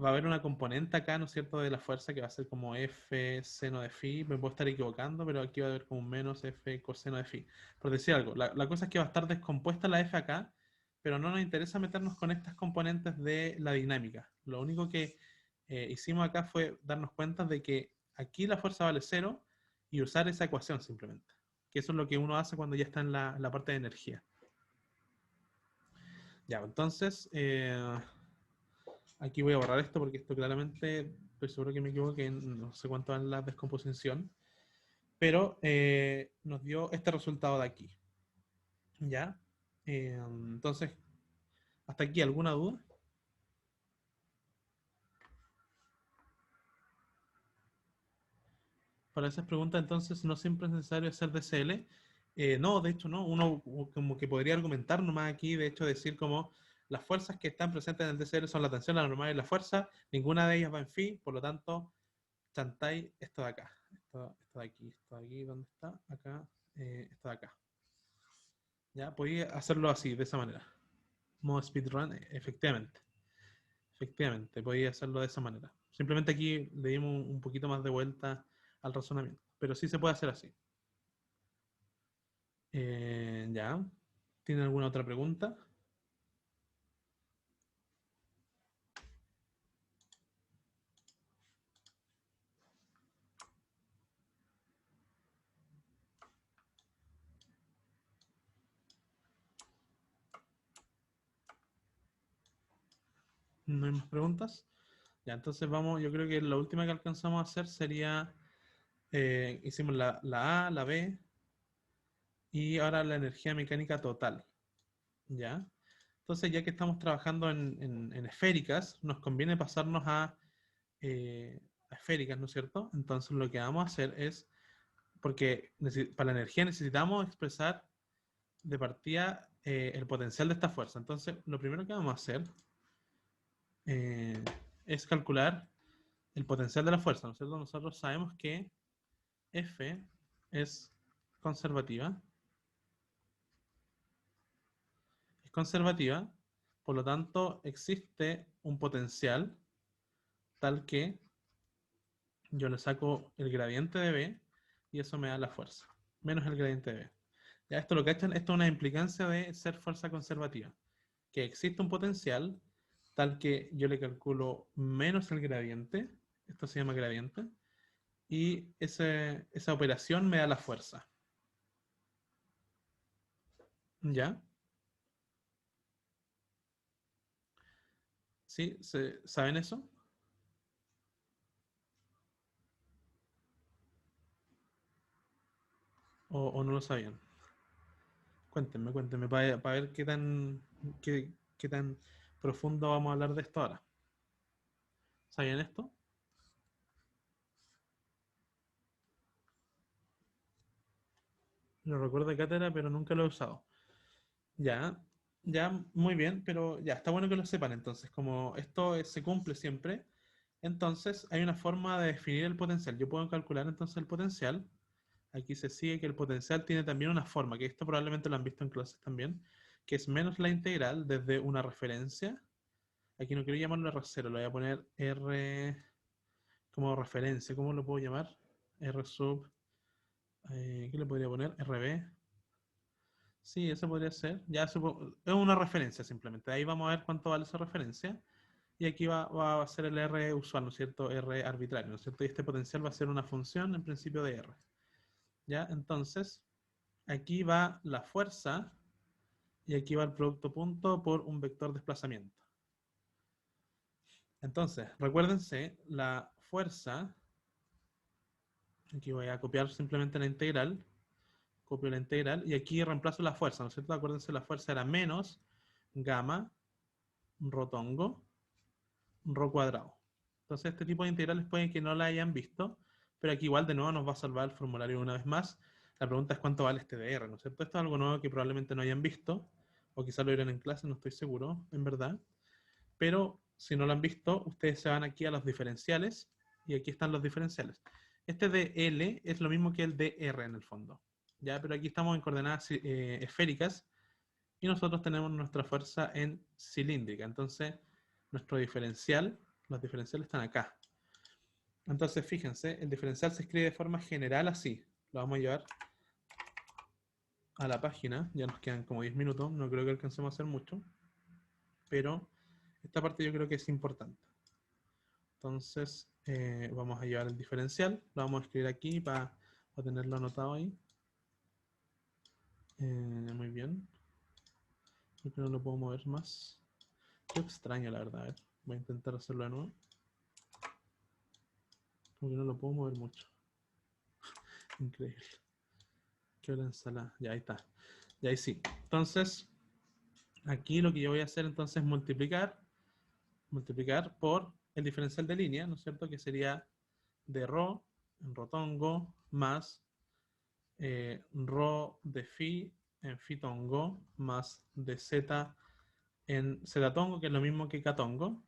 A: va a haber una componente acá, ¿no es cierto?, de la fuerza que va a ser como F seno de phi. Me puedo estar equivocando, pero aquí va a haber como un menos F coseno de phi. Por decir algo, la cosa es que va a estar descompuesta la F acá, pero no nos interesa meternos con estas componentes de la dinámica. Lo único que hicimos acá fue darnos cuenta de que aquí la fuerza vale 0 y usar esa ecuación simplemente. Que eso es lo que uno hace cuando ya está en la parte de energía. Ya, entonces... aquí voy a borrar esto porque esto claramente, estoy seguro que me equivoqué, no sé cuánto es la descomposición, pero nos dio este resultado de aquí. ¿Ya? Entonces, ¿hasta aquí alguna duda? Para esas preguntas, entonces, no siempre es necesario hacer DCL. No, de hecho, no. Uno como que podría argumentar nomás aquí, de hecho, decir como las fuerzas que están presentes en el DCL son la tensión, la normal y la fuerza. Ninguna de ellas va en phi, por lo tanto, chantai esto de acá. Esto de aquí, ¿dónde está? Acá, esta de acá. Ya, podía hacerlo así, de esa manera. Modo speedrun, efectivamente. Efectivamente, podía hacerlo de esa manera. Simplemente aquí le dimos un poquito más de vuelta al razonamiento. Pero sí se puede hacer así. Ya. ¿Tiene alguna otra pregunta? ¿No hay más preguntas? Ya, entonces vamos, yo creo que la última que alcanzamos a hacer sería, hicimos la A, la B, y ahora la energía mecánica total. ¿Ya? Entonces, ya que estamos trabajando en esféricas, nos conviene pasarnos a esféricas, ¿no es cierto? Entonces, lo que vamos a hacer es, porque para la energía necesitamos expresar de partida el potencial de esta fuerza. Entonces, lo primero que vamos a hacer es calcular el potencial de la fuerza, ¿no es cierto? Nosotros sabemos que F es conservativa. Es conservativa, por lo tanto existe un potencial tal que yo le saco el gradiente de B y eso me da la fuerza, menos el gradiente de B. Ya esto lo cachan, esto es una implicancia de ser fuerza conservativa, que existe un potencial tal que yo le calculo menos el gradiente, esto se llama gradiente, y esa operación me da la fuerza. ¿Ya? ¿Sí? ¿Saben eso? ¿O no lo sabían? Cuéntenme, para ver qué tan profundo vamos a hablar de esto ahora. ¿Sabían esto? Lo recuerdo de cátedra, pero nunca lo he usado. Ya, ya, muy bien, pero ya, está bueno que lo sepan entonces, como esto se cumple siempre, entonces hay una forma de definir el potencial. Yo puedo calcular entonces el potencial. Aquí se sigue que el potencial tiene también una forma, que esto probablemente lo han visto en clases también, que es menos la integral desde una referencia. Aquí no quiero llamarlo R0, lo voy a poner R como referencia. ¿Cómo lo puedo llamar? R sub, ¿qué le podría poner? RB. Sí, eso podría ser. Ya es una referencia simplemente. Ahí vamos a ver cuánto vale esa referencia. Y aquí va a ser el R usual, ¿no es cierto? R arbitrario, ¿no es cierto? Y este potencial va a ser una función en principio de R. ¿Ya? Entonces, aquí va la fuerza y aquí va el producto punto por un vector desplazamiento. Entonces, recuérdense, la fuerza, aquí voy a copiar simplemente la integral, copio la integral y aquí reemplazo la fuerza, ¿no es cierto? Acuérdense, la fuerza era menos gamma rotongo rho cuadrado. Entonces este tipo de integrales pueden que no la hayan visto, pero aquí igual de nuevo nos va a salvar el formulario una vez más. La pregunta es cuánto vale este dr, ¿no es cierto? Esto es algo nuevo que probablemente no hayan visto, o quizá lo vieron en clase, no estoy seguro, en verdad. Pero si no lo han visto, ustedes se van aquí a los diferenciales, y aquí están los diferenciales. Este dl es lo mismo que el dr en el fondo, ¿ya? Pero aquí estamos en coordenadas esféricas, y nosotros tenemos nuestra fuerza en cilíndrica. Entonces, nuestro diferencial, los diferenciales están acá. Entonces, fíjense, el diferencial se escribe de forma general así. Lo vamos a llevar a la página. Ya nos quedan como 10 minutos. No creo que alcancemos a hacer mucho. Pero esta parte yo creo que es importante. Entonces, vamos a llevar el diferencial. Lo vamos a escribir aquí para tenerlo anotado ahí. Muy bien. Creo que no lo puedo mover más. Qué extraño, la verdad. A ver, voy a intentar hacerlo de nuevo. Como que no lo puedo mover mucho. Increíble. Qué hora ensalada. Ya ahí está. Ya ahí sí. Entonces, aquí lo que yo voy a hacer entonces es multiplicar por el diferencial de línea, ¿no es cierto? Que sería de rho en rotongo más rho de phi en fitongo más de z en ztongo, que es lo mismo que catongo.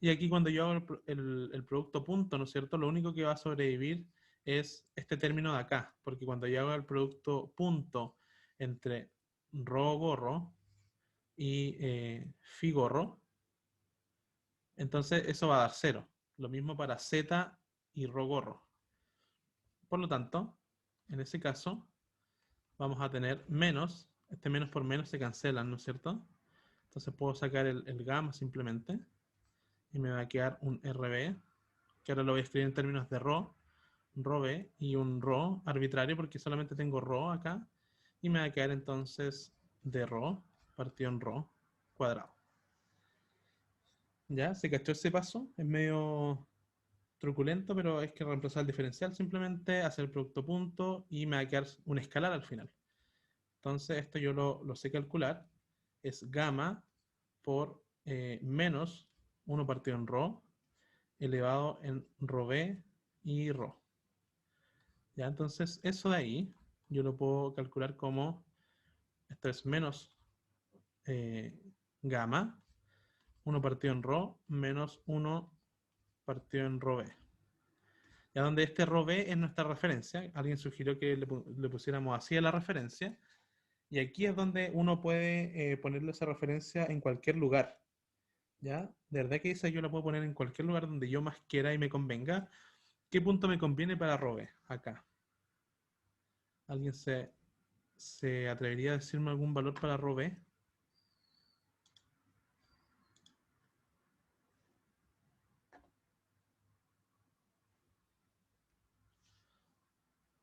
A: Y aquí cuando yo hago el producto punto, ¿no es cierto? Lo único que va a sobrevivir es este término de acá, porque cuando yo hago el producto punto entre rho gorro y phi gorro, entonces eso va a dar 0. Lo mismo para z y rho gorro. Por lo tanto, en ese caso, vamos a tener menos. Este menos por menos se cancelan, ¿no es cierto? Entonces puedo sacar el gamma simplemente. Y me va a quedar un RB, que ahora lo voy a escribir en términos de rho B y un rho arbitrario porque solamente tengo rho acá. Y me va a quedar entonces de rho partido en rho cuadrado. ¿Ya? ¿Se cachó ese paso? Es medio truculento, pero es que reemplazar el diferencial simplemente, hacer el producto punto y me va a quedar un escalar al final. Entonces esto yo lo sé calcular. Es gamma por menos 1 partido en rho elevado en rho b y rho. ¿Ya? Entonces eso de ahí yo lo puedo calcular como esto es menos gamma 1 partido en rho menos 1 partido en rho b. Ya donde este rho b es nuestra referencia. Alguien sugirió que le pusiéramos así a la referencia. Y aquí es donde uno puede ponerle esa referencia en cualquier lugar. ¿Ya? De verdad que esa yo la puedo poner en cualquier lugar donde yo más quiera y me convenga. ¿Qué punto me conviene para rho b? Acá. ¿Alguien se atrevería a decirme algún valor para rho b?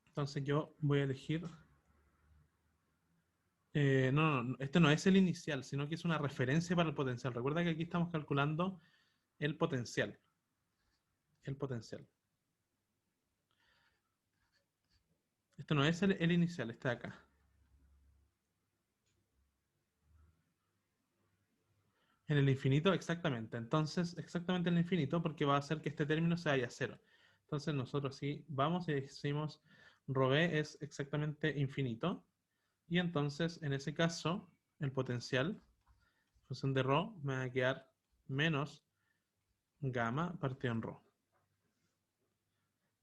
A: Entonces yo voy a elegir... no, este no es el inicial, sino que es una referencia para el potencial. Recuerda que aquí estamos calculando el potencial. El potencial. Esto no es el inicial, está acá. En el infinito, exactamente. Entonces, exactamente en el infinito, porque va a hacer que este término se vaya a 0. Entonces nosotros sí vamos y decimos rho b es exactamente infinito. Y entonces, en ese caso, el potencial, función de rho, me va a quedar menos gamma partido en rho.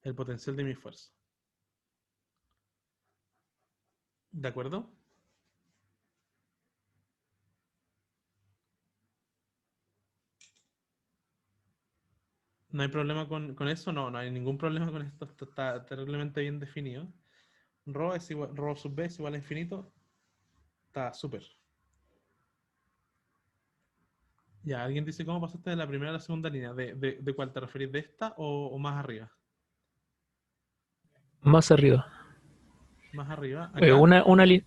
A: El potencial de mi fuerza. ¿De acuerdo? ¿No hay problema con eso? No, no hay ningún problema con esto. Esto está terriblemente bien definido. Rho es igual, rho sub b es igual a infinito. Está súper. Ya, alguien dice cómo pasaste de la primera a la segunda línea. ¿De cuál te referís? ¿De esta o más arriba?
E: Más arriba.
A: Más arriba. ¿Acá?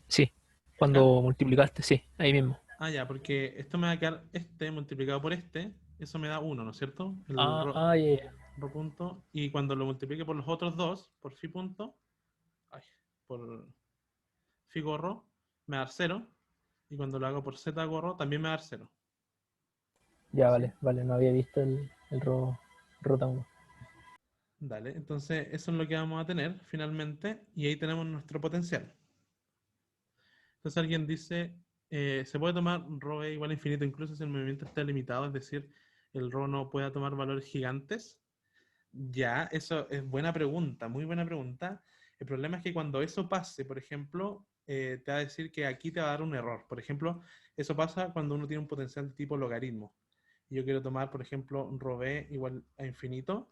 E: Sí.
A: ¿Acá?
E: Cuando multiplicaste, sí, ahí mismo.
A: Ah, ya, porque esto me va a quedar este multiplicado por este. Eso me da 1, ¿no es cierto? El
E: Ah, ya, ya.
A: rho punto. Y cuando lo multiplique por los otros dos, por phi punto, ay, por phi gorro, me va a dar 0. Y cuando lo hago por z gorro, también me va a dar 0.
E: Ya,
A: ¿Sí?
E: vale, no había visto el rotango.
A: Dale, entonces eso es lo que vamos a tener finalmente. Y ahí tenemos nuestro potencial. Entonces alguien dice, se puede tomar rho b igual a infinito incluso si el movimiento está limitado, es decir, el rho no pueda tomar valores gigantes. Ya, eso es buena pregunta, muy buena pregunta. El problema es que cuando eso pase, por ejemplo, te va a decir que aquí te va a dar un error. Por ejemplo, eso pasa cuando uno tiene un potencial de tipo logaritmo. Y yo quiero tomar, por ejemplo, rho b igual a infinito.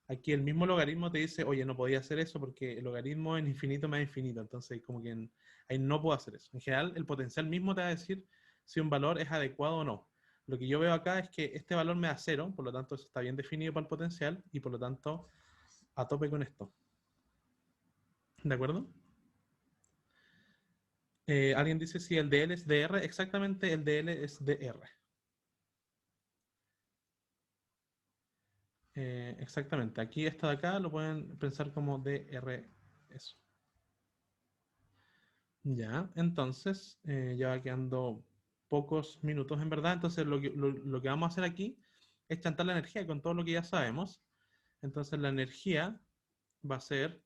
A: Aquí el mismo logaritmo te dice, oye, no podía hacer eso porque el logaritmo en infinito me da infinito. Entonces, como que ahí no puedo hacer eso. En general, el potencial mismo te va a decir si un valor es adecuado o no. Lo que yo veo acá es que este valor me da 0, por lo tanto eso está bien definido para el potencial y por lo tanto a tope con esto. ¿De acuerdo? Alguien dice si el dl es dr, exactamente el dl es dr. Exactamente, aquí esto de acá lo pueden pensar como dr eso. Ya, entonces ya va quedando pocos minutos en verdad, entonces lo que vamos a hacer aquí es chantar la energía con todo lo que ya sabemos. Entonces la energía va a ser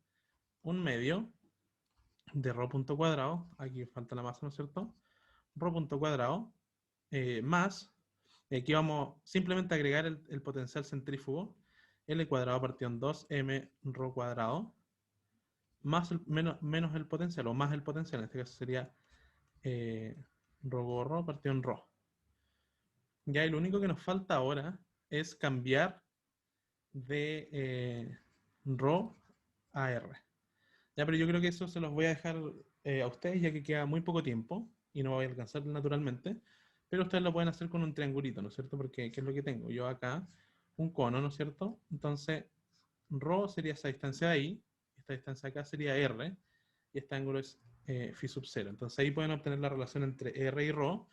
A: un medio de rho punto cuadrado, aquí falta la masa, ¿no es cierto? Rho punto cuadrado más, aquí vamos simplemente a agregar el potencial centrífugo, L cuadrado partido en 2 m rho cuadrado, más menos el potencial, o más el potencial, en este caso sería rho gorro partido en rho. Ya, y lo único que nos falta ahora es cambiar de rho a R. Ya, pero yo creo que eso se los voy a dejar a ustedes, ya que queda muy poco tiempo y no voy a alcanzar naturalmente. Pero ustedes lo pueden hacer con un triangulito, ¿no es cierto? Porque, ¿qué es lo que tengo? Yo acá, un cono, ¿no es cierto? Entonces, rho sería esa distancia de ahí, esta distancia acá sería R, y este ángulo es phi sub 0. Entonces ahí pueden obtener la relación entre R y rho.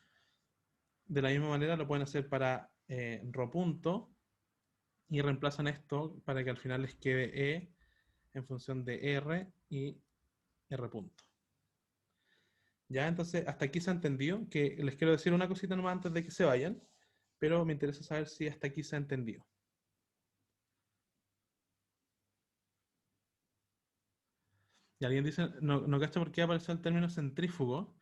A: De la misma manera lo pueden hacer para rho punto, y reemplazan esto para que al final les quede E en función de R y R punto. Ya, entonces hasta aquí se ha entendido, que les quiero decir una cosita nomás antes de que se vayan, pero me interesa saber si hasta aquí se ha entendido. Y alguien dice, no cacho por qué aparece el término centrífugo.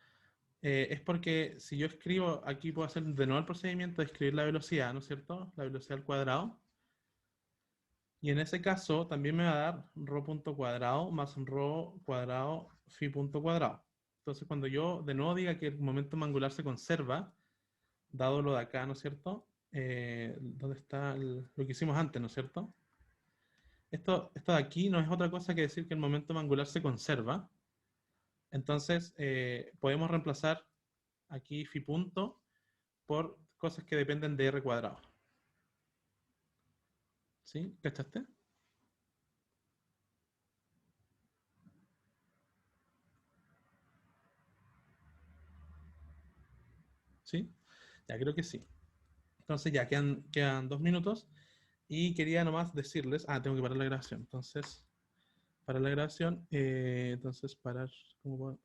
A: Es porque si yo escribo, aquí puedo hacer de nuevo el procedimiento de escribir la velocidad, ¿no es cierto? La velocidad al cuadrado. Y en ese caso también me va a dar rho punto cuadrado más rho cuadrado phi punto cuadrado. Entonces cuando yo de nuevo diga que el momento angular se conserva, dado lo de acá, ¿no es cierto? ¿Dónde está lo que hicimos antes, ¿no es cierto? Esto de aquí no es otra cosa que decir que el momento angular se conserva. Entonces podemos reemplazar aquí phi punto por cosas que dependen de r cuadrado. ¿Sí? ¿Cachaste? ¿Sí? Ya creo que sí. Entonces ya quedan 2 minutos y quería nomás decirles, tengo que parar la grabación. Entonces, parar la grabación, entonces parar, ¿cómo puedo?